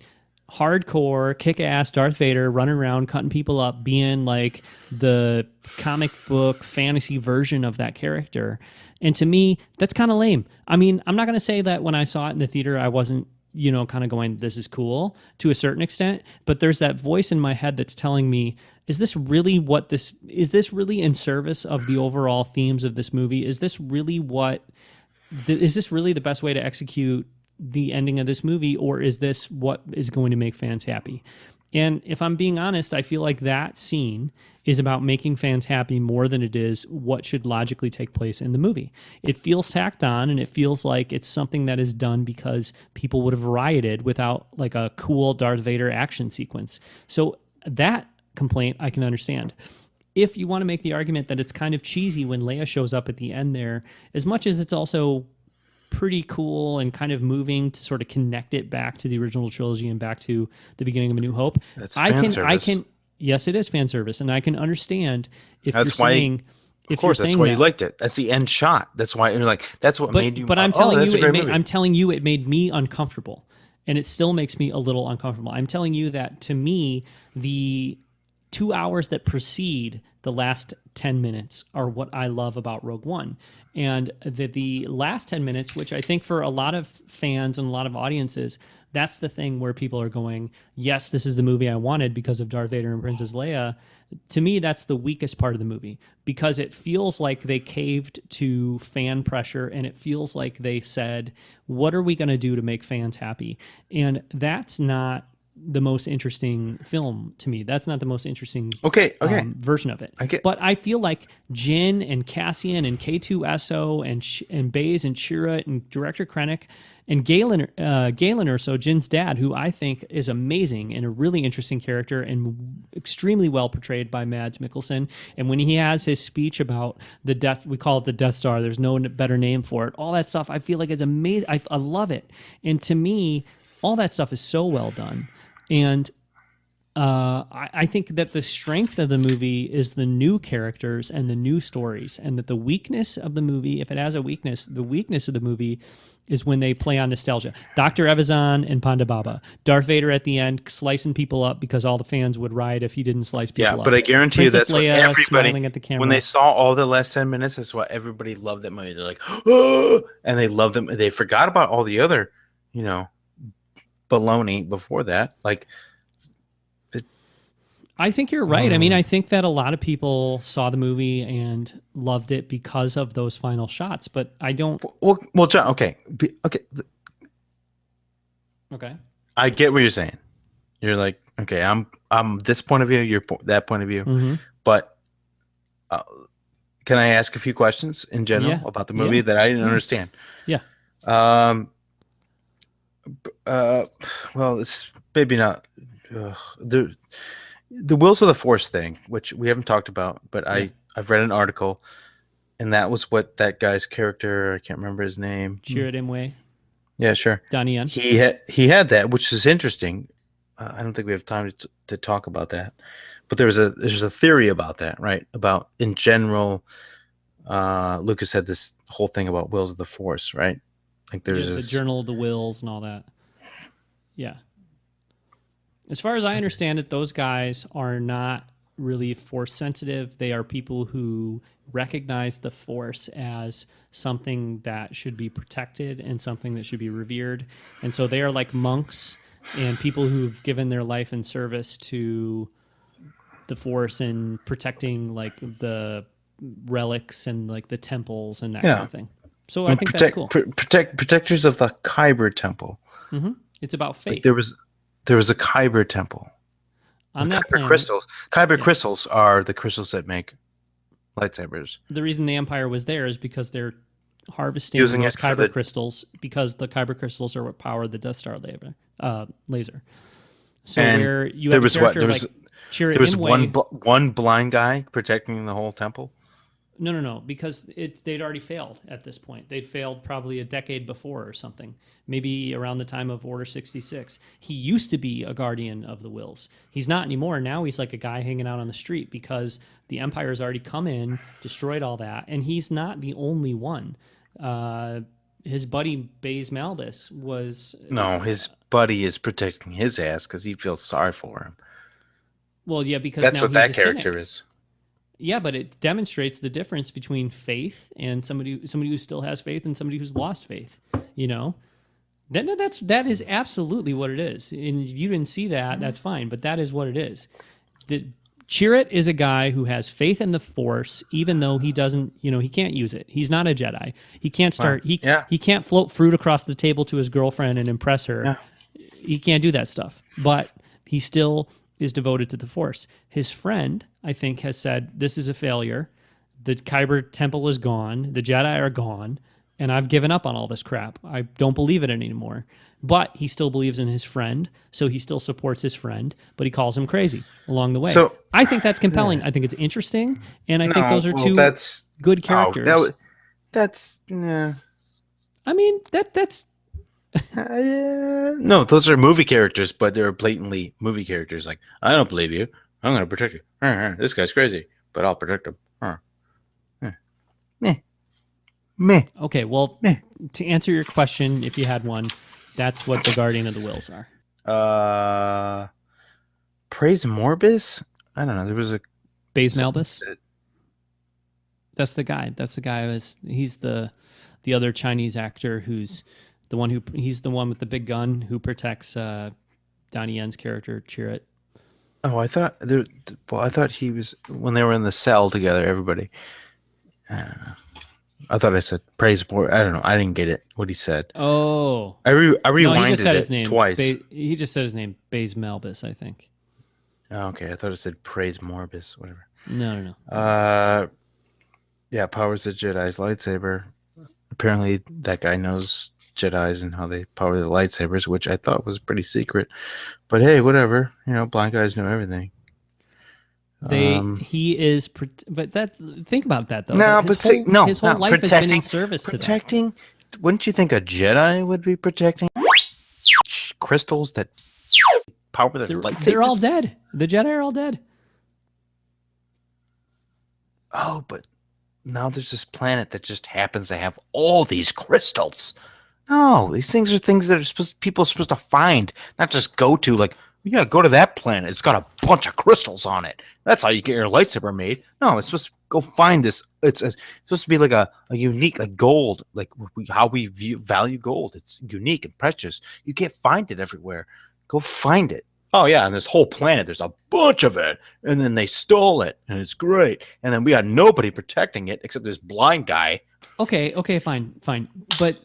hardcore, kick-ass Darth Vader running around, cutting people up, being like the comic book fantasy version of that character. And to me, that's kind of lame. I mean, I'm not going to say that when I saw it in the theater, I wasn't, kind of going, this is cool to a certain extent, but there's that voice in my head that's telling me, is this really in service of the overall themes of this movie? Is this really the best way to execute the ending of this movie, or is this what is going to make fans happy? And if I'm being honest, I feel like that scene is about making fans happy more than it is what should logically take place in the movie. It feels tacked on, and it feels like it's something that is done because people would have rioted without like a cool Darth Vader action sequence. So that complaint I can understand. If you want to make the argument that it's kind of cheesy when Leia shows up at the end there, as much as it's also pretty cool and kind of moving to sort of connect it back to the original trilogy and back to the beginning of A New Hope. Yes, it is fan service, and I can understand if that's you're why, saying, of course, that's why you liked it. That's the end shot. That's why you're like, that's what made you. But I'm telling you, it made me uncomfortable, and it still makes me a little uncomfortable. I'm telling you that to me, the 2 hours that precede the last 10 minutes are what I love about Rogue One. And the last 10 minutes, which I think for a lot of fans and a lot of audiences, that's the thing where people are going, yes, this is the movie I wanted because of Darth Vader and Princess Leia. To me, that's the weakest part of the movie because it feels like they caved to fan pressure and it feels like they said, what are we going to do to make fans happy? And that's not the most interesting film to me. That's not the most interesting version of it. But I feel like Jin and Cassian and K2SO and Baze and Chirrut and Director Krennic and Galen Erso, Jin's dad, who I think is amazing and a really interesting character and extremely well portrayed by Mads Mikkelsen. And when he has his speech about the death, we call it the Death Star, there's no better name for it, all that stuff, I feel like it's amazing. I love it. And to me, all that stuff is so well done. And I think that the strength of the movie is the new characters and the new stories, and that the weakness of the movie, if it has a weakness, the weakness of the movie is when they play on nostalgia. Dr. Evazan and Ponda Baba. Darth Vader at the end slicing people up because all the fans would riot if he didn't slice people up. Yeah, but I guarantee you that's Leia what everybody, at the camera. when they saw all the last 10 minutes, that's why everybody loved that movie. They're like, oh, and they loved them. They forgot about all the other, baloney before that. Like, I think you're right. I mean, I think that a lot of people saw the movie and loved it because of those final shots, but I don't. Well, John. Okay. I get what you're saying. You're like, okay, I'm this point of view, you're that point of view, mm-hmm. But can I ask a few questions in general about the movie that I didn't understand? Yeah. Well, it's maybe not the Wheels of the Force thing, which we haven't talked about, but I've read an article, and that was what that guy's character, I can't remember his name. Chirrut Imwe. Yeah, sure. Donnie Yen. He had that, which is interesting. I don't think we have time to talk about that, but there's a theory about that, right? About in general, Lucas had this whole thing about Wheels of the Force, right? Like there's the Journal of the Wills and all that. Yeah. As far as I understand it, those guys are not really force sensitive. They are people who recognize the force as something that should be protected and something that should be revered. And so they are like monks and people who've given their life in service to the force and protecting like the relics and like the temples and that kind of thing. So I think that's cool. Protectors of the Kyber temple. Mm-hmm. It's about faith. Like there was a Kyber temple. On that Kyber crystals. Kyber crystals are the crystals that make lightsabers. The reason the Empire was there is because they're harvesting those Kyber crystals, because the Kyber crystals are what power the Death Star laser. So where you have a character like Chirrut there was Imwe, one blind guy protecting the whole temple. No, because they'd already failed at this point. They'd failed probably a decade before or something, maybe around the time of Order 66. He used to be a guardian of the Wills. He's not anymore. Now he's like a guy hanging out on the street because the Empire's already come in, destroyed all that, and he's not the only one. His buddy Baze Malbus was... No, his buddy is protecting his ass because he feels sorry for him. Well, yeah, because that's now what that character is. Yeah, but it demonstrates the difference between faith and somebody who still has faith and somebody who's lost faith. You know, that is absolutely what it is. And if you didn't see that, that's fine. But that is what it is. Chirrut is a guy who has faith in the Force, even though he doesn't. You know, he can't use it. He's not a Jedi. He can't start. He can't float fruit across the table to his girlfriend and impress her. Yeah. He can't do that stuff. But he still is devoted to the Force. His friend, I think, has said, this is a failure. The Kyber temple is gone. The Jedi are gone. And I've given up on all this crap. I don't believe it anymore. But he still believes in his friend, so he still supports his friend, but he calls him crazy along the way. So I think that's compelling. I think it's interesting, and I think those are two good characters. I mean, that's... No, those are movie characters, but they're blatantly movie characters. Like, I don't believe you. I'm going to protect you. This guy's crazy, but I'll protect him. Meh. Okay, well, to answer your question, if you had one, that's what the Guardian of the Wills are. Praise Morbus? I don't know. There was a... Baze Malbus? That's the guy. He's the other Chinese actor who's... he's the one with the big gun who protects Donnie Yen's character, Chirrut. Oh, I thought he was, when they were in the cell together, everybody. I don't know. I thought I said praise board. I don't know. I didn't get it. What he said. Oh. I rewinded no, he just said his name twice. He just said his name, Baze Malbus, I think. Oh, okay. I thought it said praise Morbus, whatever. No. Yeah, powers the Jedi's lightsaber. Apparently that guy knows Jedis and how they power their lightsabers, which I thought was pretty secret. But hey, whatever. You know, blind guys know everything. He is, but think about that though. No, his whole life has been in service to that. Wouldn't you think a Jedi would be protecting crystals that power their lightsabers? They're all dead. The Jedi are all dead. Oh, but now there's this planet that just happens to have all these crystals. No, these things are things that people are supposed to find, not just go to. Like, yeah, go to that planet. It's got a bunch of crystals on it. That's how you get your lightsaber made. No, it's supposed to go find this. It's supposed to be like a unique, like gold, like how we value gold. It's unique and precious. You can't find it everywhere. Go find it. Oh, yeah, on this whole planet, there's a bunch of it. And then they stole it, and it's great. And then we got nobody protecting it except this blind guy. Okay, fine. But,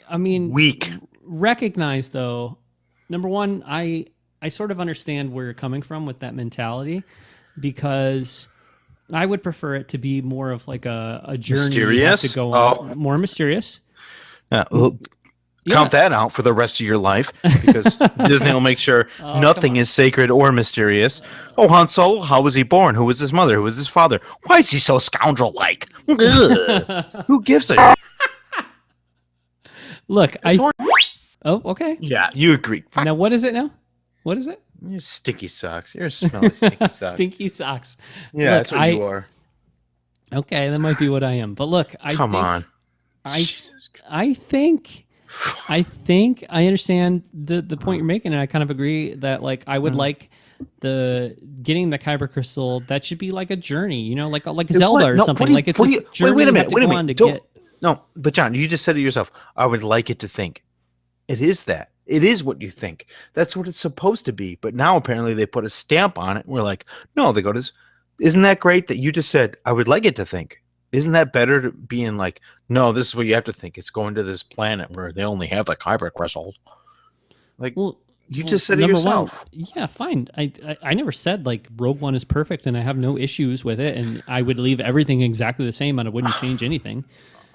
I mean... Weak. Recognize, though, number one, I sort of understand where you're coming from with that mentality, because I would prefer it to be more of like a journey mysterious? To go on. More mysterious. Yeah, well, count that out for the rest of your life, because Disney will make sure nothing is sacred or mysterious. Oh, Han Solo, how was he born? Who was his mother? Who was his father? Why is he so scoundrel-like? Who gives a... Look, Oh, okay. Yeah, you agree. Now, what is it now? What is it? You're stinky socks. You're smelly stinky socks. Stinky socks. Yeah, look, that's what you are. Okay, that might be what I am. But look, I think I think I understand the point you're making, and I kind of agree that like I would like the getting the kyber crystal. That should be like a journey, you know, like Zelda What? or No. something. Like it's this journey Wait a you have minute. to Wait a go minute. on to Don't. get. No, but John, you just said it yourself. I would like it to think. It is that. It is what you think. That's what it's supposed to be. But now apparently they put a stamp on it. We're like, no, they go to this. Isn't that great that you just said, I would like it to think? Isn't that better to being like, no, this is what you have to think. It's going to this planet where they only have the kyber crystals. Like, Well, you just said it number yourself. one, yeah, fine. I never said like Rogue One is perfect, and I have no issues with it, and I would leave everything exactly the same, and I wouldn't change anything.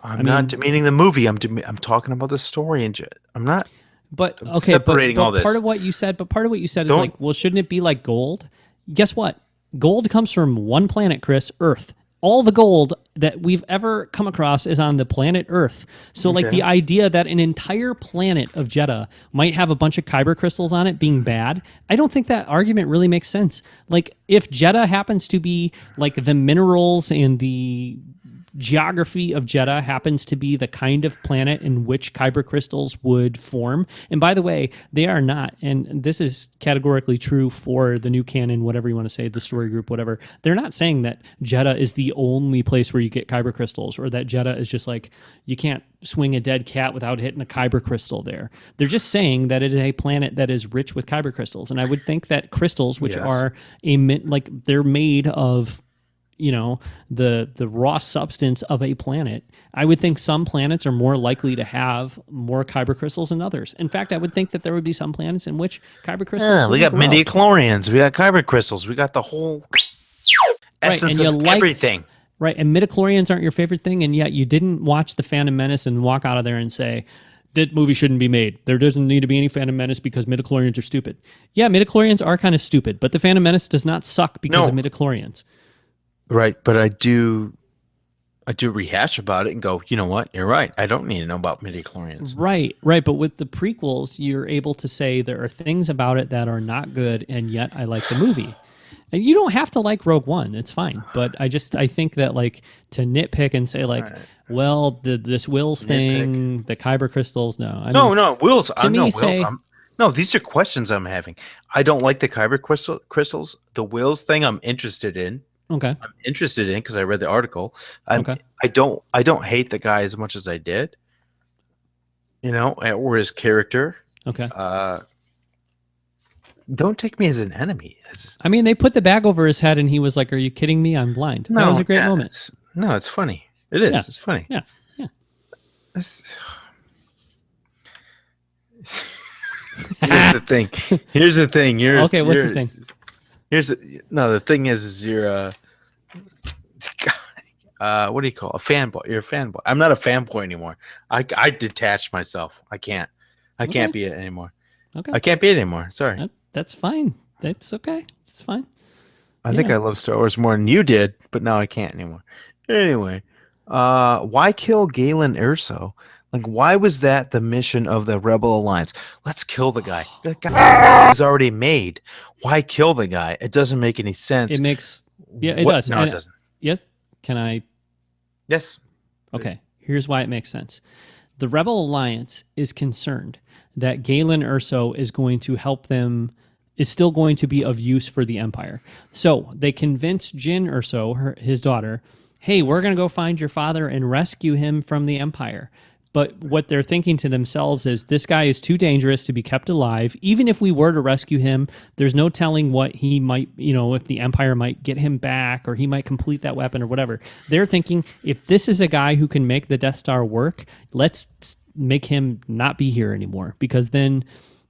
I'm not demeaning the movie. I'm talking about the story and I'm not. But I'm okay, separating all but this. part of what you said, is Don't- like, well, shouldn't it be like gold? Guess what? Gold comes from one planet, Chris, Earth. All the gold that we've ever come across is on the planet Earth. So, like, the idea that an entire planet of Jeddah might have a bunch of kyber crystals on it being bad, I don't think that argument really makes sense. Like, if Jeddah happens to be, like, the minerals and the geography of Jeddah happens to be the kind of planet in which kyber crystals would form. And by the way, they are not, and this is categorically true for the new canon, whatever you want to say, the story group, whatever. They're not saying that Jeddah is the only place where you get kyber crystals, or that Jeddah is just like, you can't swing a dead cat without hitting a kyber crystal there. They're just saying that it is a planet that is rich with kyber crystals. And I would think that crystals, which are like they're made of, you know, the raw substance of a planet, I would think some planets are more likely to have more kyber crystals than others. In fact, I would think that there would be some planets in which kyber crystals we got midichlorians, we got kyber crystals, we got the whole essence of everything. Right, and midichlorians aren't your favorite thing, and yet you didn't watch The Phantom Menace and walk out of there and say, that movie shouldn't be made. There doesn't need to be any Phantom Menace because midichlorians are stupid. Yeah, midichlorians are kind of stupid, but The Phantom Menace does not suck because of midichlorians. Right, but I do rehash about it and go, you know what? You're right. I don't need to know about midichlorians. Right. But with the prequels, you're able to say there are things about it that are not good, and yet I like the movie. And you don't have to like Rogue One. It's fine. But I think that like to nitpick and say like, well, this Wills thing, the kyber crystals, no. No, Wills. No, these are questions I'm having. I don't like the kyber crystals. The Wills thing I'm interested in. Okay. I'm interested in because I read the article. I don't hate the guy as much as I did. You know, or his character. Okay. Don't take me as an enemy. I mean, they put the bag over his head and he was like, "Are you kidding me? I'm blind." No, that was a great moment. It's funny. It is. Yeah. It's funny. Yeah. Here's the thing. What's the thing? The thing is you're what do you call a fanboy? You're a fanboy. I'm not a fanboy anymore. I detached myself. I can't be it anymore. Okay. I can't be it anymore. Sorry. That's fine. That's okay. It's fine. I think I love Star Wars more than you did, but now I can't anymore. Anyway, why kill Galen Erso? Like, why was that the mission of the Rebel Alliance? Let's kill the guy. That guy is already made. Why kill the guy? It doesn't make any sense. It makes... Yeah, it does. No, it doesn't. Yes? Can I... Yes. Okay. Please. Here's why it makes sense. The Rebel Alliance is concerned that Galen Erso is going to help them... is still going to be of use for the Empire. So they convince Jyn Erso, his daughter, hey, we're going to go find your father and rescue him from the Empire. But what they're thinking to themselves is this guy is too dangerous to be kept alive. Even if we were to rescue him, there's no telling what he might, if the Empire might get him back or he might complete that weapon or whatever. They're thinking if this is a guy who can make the Death Star work, let's make him not be here anymore, because then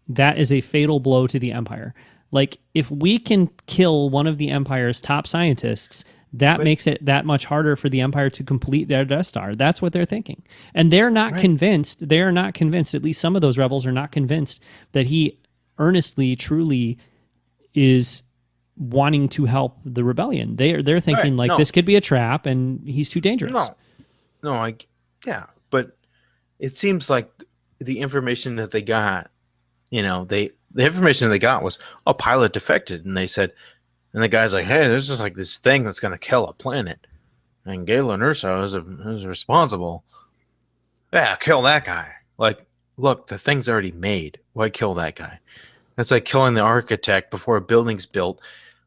that is a fatal blow to the Empire. Like, if we can kill one of the Empire's top scientists, that makes it that much harder for the Empire to complete their Death Star. That's what they're thinking. And they're not convinced. They are not convinced, at least some of those rebels are not convinced, that he earnestly, truly is wanting to help the rebellion. They're thinking this could be a trap and he's too dangerous. But it seems like the information that they got, the information they got was a pilot defected, and they said, and the guy's like, hey, there's just like this thing that's going to kill a planet, and Galen Erso is responsible. Yeah, kill that guy. Like, look, the thing's already made. Why kill that guy? That's like killing the architect before a building's built.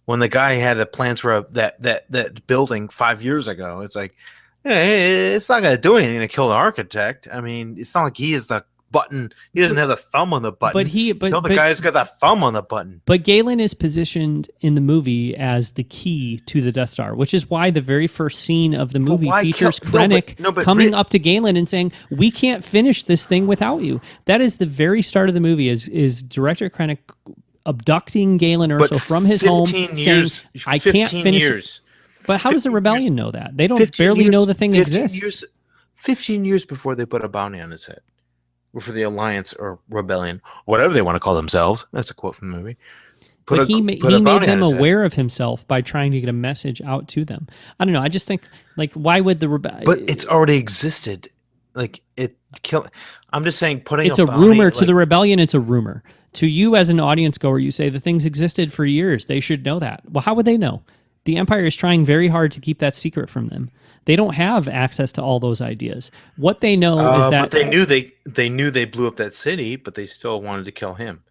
When the guy had the plans for that building 5 years ago, it's like, it's not going to do anything to kill the architect. I mean, it's not like he is the button. He doesn't have the thumb on the button. Kill the guy who's got the thumb on the button. But Galen is positioned in the movie as the key to the Death Star, which is why the very first scene of the movie features Krennic coming up to Galen and saying, "We can't finish this thing without you." That is the very start of the movie. Is Director Krennic abducting Galen Erso from his home, saying, "I can't finish." But how does the rebellion know that? They don't barely know the thing exists. 15 years before they put a bounty on his head. Or for the Alliance or Rebellion, whatever they want to call themselves. That's a quote from the movie. But he made them aware of himself by trying to get a message out to them. I don't know. I just think, like, why would the rebellion? But it's already existed. Like, I'm just saying, putting it's a rumor to the rebellion. It's a rumor to you as an audience goer. You say the things existed for years. They should know that. Well, how would they know? The Empire is trying very hard to keep that secret from them. They don't have access to all those ideas. What they know is that but they knew they blew up that city, but they still wanted to kill him.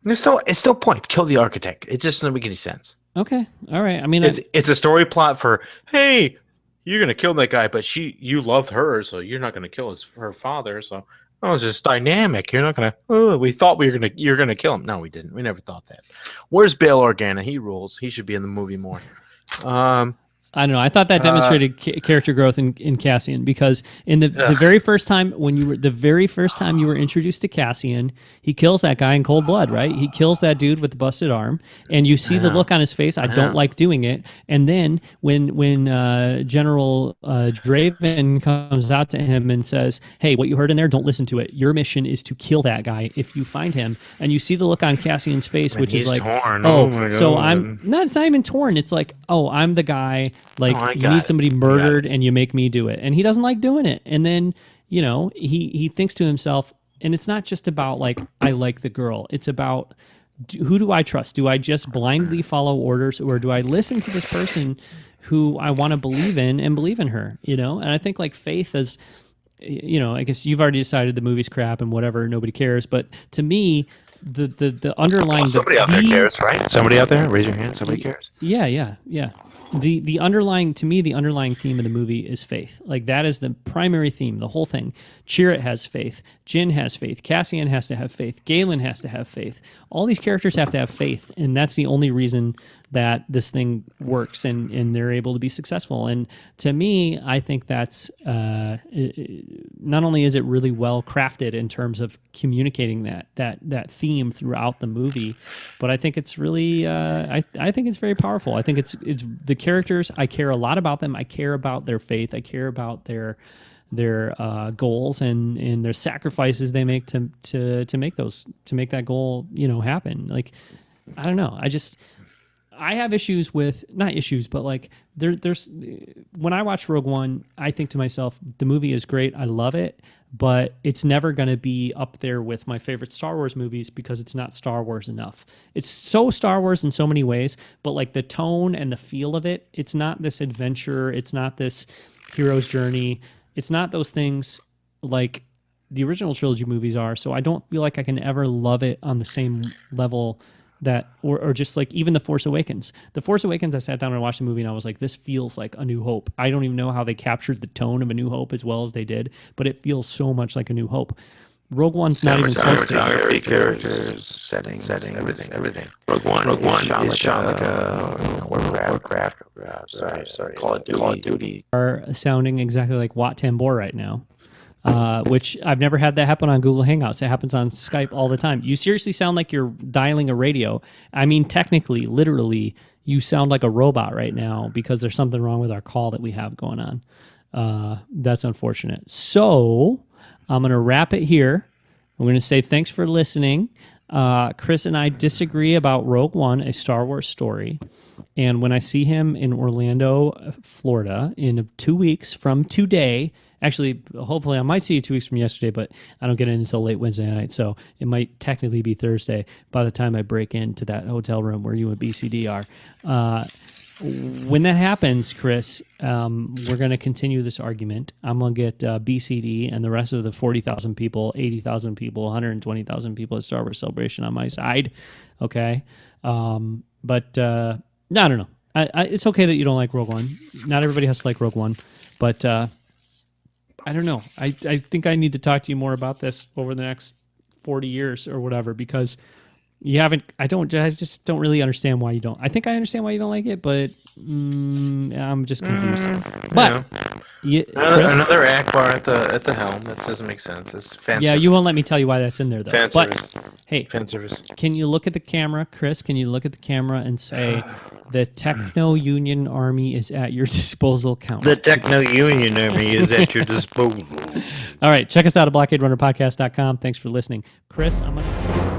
It's still point. Kill the architect. It just doesn't make any sense. Okay, all right. I mean, it's a story plot for, hey, you're gonna kill that guy, but you love her, so you're not gonna kill her father. So it's just dynamic. You're not gonna. Oh, we thought you're gonna kill him. No, we didn't. We never thought that. Where's Bail Organa? He rules. He should be in the movie more. I don't know. I thought that demonstrated character growth in Cassian, because in the very first time you were introduced to Cassian, he kills that guy in cold blood, right? He kills that dude with the busted arm, and you see the look on his face. I don't like doing it. And then when General Draven comes out to him and says, "Hey, what you heard in there, don't listen to it. Your mission is to kill that guy if you find him." And you see the look on Cassian's face, which is like, torn. So I'm not. It's not even torn. It's like, I'm the guy. Like, you need somebody murdered and you make me do it. And he doesn't like doing it. And then, he thinks to himself, and it's not just about, like, I like the girl. It's about, who do I trust? Do I just blindly follow orders, or do I listen to this person who I want to believe in and believe in her? And I think, like, faith is, I guess you've already decided the movie's crap and whatever, nobody cares. But to me, the underlying... somebody out there cares, right? Somebody out there? Raise your hand. Somebody cares. Yeah. The underlying theme of the movie is faith. Like, that is the primary theme, the whole thing. Chirrut has faith. Jyn has faith. Cassian has to have faith. Galen has to have faith. All these characters have to have faith, and that's the only reason that this thing works and they're able to be successful. And to me, I think that's not only is it really well crafted in terms of communicating that theme throughout the movie, but I think it's really I think it's very powerful. I think it's the characters. I care a lot about them. I care about their faith. I care about their goals and their sacrifices they make to make that goal happen. Like, I don't know. I have issues with, not issues, but like there's when I watch Rogue One, I think to myself, the movie is great. I love it, but it's never going to be up there with my favorite Star Wars movies because it's not Star Wars enough. It's so Star Wars in so many ways, but like the tone and the feel of it, it's not this adventure. It's not this hero's journey. It's not those things like the original trilogy movies are. So I don't feel like I can ever love it on the same level that, or just like even The Force Awakens. The Force Awakens, I sat down and watched the movie and I was like, this feels like A New Hope. I don't even know how they captured the tone of A New Hope as well as they did, but it feels so much like A New Hope. Rogue One's not even close to photography, characters, setting, everything. Rogue One is shot like a Warcraft. Sorry, Call of Duty. Are sounding exactly like Wat Tambor right now. Which I've never had that happen on Google Hangouts. It happens on Skype all the time. You seriously sound like you're dialing a radio. I mean, technically, literally, you sound like a robot right now because there's something wrong with our call that we have going on. That's unfortunate. So I'm going to wrap it here. I'm going to say thanks for listening. Chris and I disagree about Rogue One, a Star Wars story. And when I see him in Orlando, Florida, in 2 weeks from today, actually, hopefully I might see you 2 weeks from yesterday, but I don't get in until late Wednesday night, so it might technically be Thursday by the time I break into that hotel room where you and BCD are. when that happens, Chris, we're going to continue this argument. I'm going to get BCD and the rest of the 40,000 people, 80,000 people, 120,000 people at Star Wars Celebration on my side. Okay. But I don't know. It's okay that you don't like Rogue One. Not everybody has to like Rogue One, but I don't know. I think I need to talk to you more about this over the next 40 years or whatever, because you haven't. I just don't really understand why you don't. I think I understand why you don't like it, but I'm just confused. But another Akbar at the helm. That doesn't make sense. It's fan service. You won't let me tell you why that's in there, though. Fan service. Hey, fan service. Can you look at the camera, Chris? Can you look at the camera and say the Techno Union Army is at your disposal? Count. The Techno Union Army is at your disposal. All right, check us out at blockaderunnerpodcast.com. Thanks for listening, Chris. I'm gonna.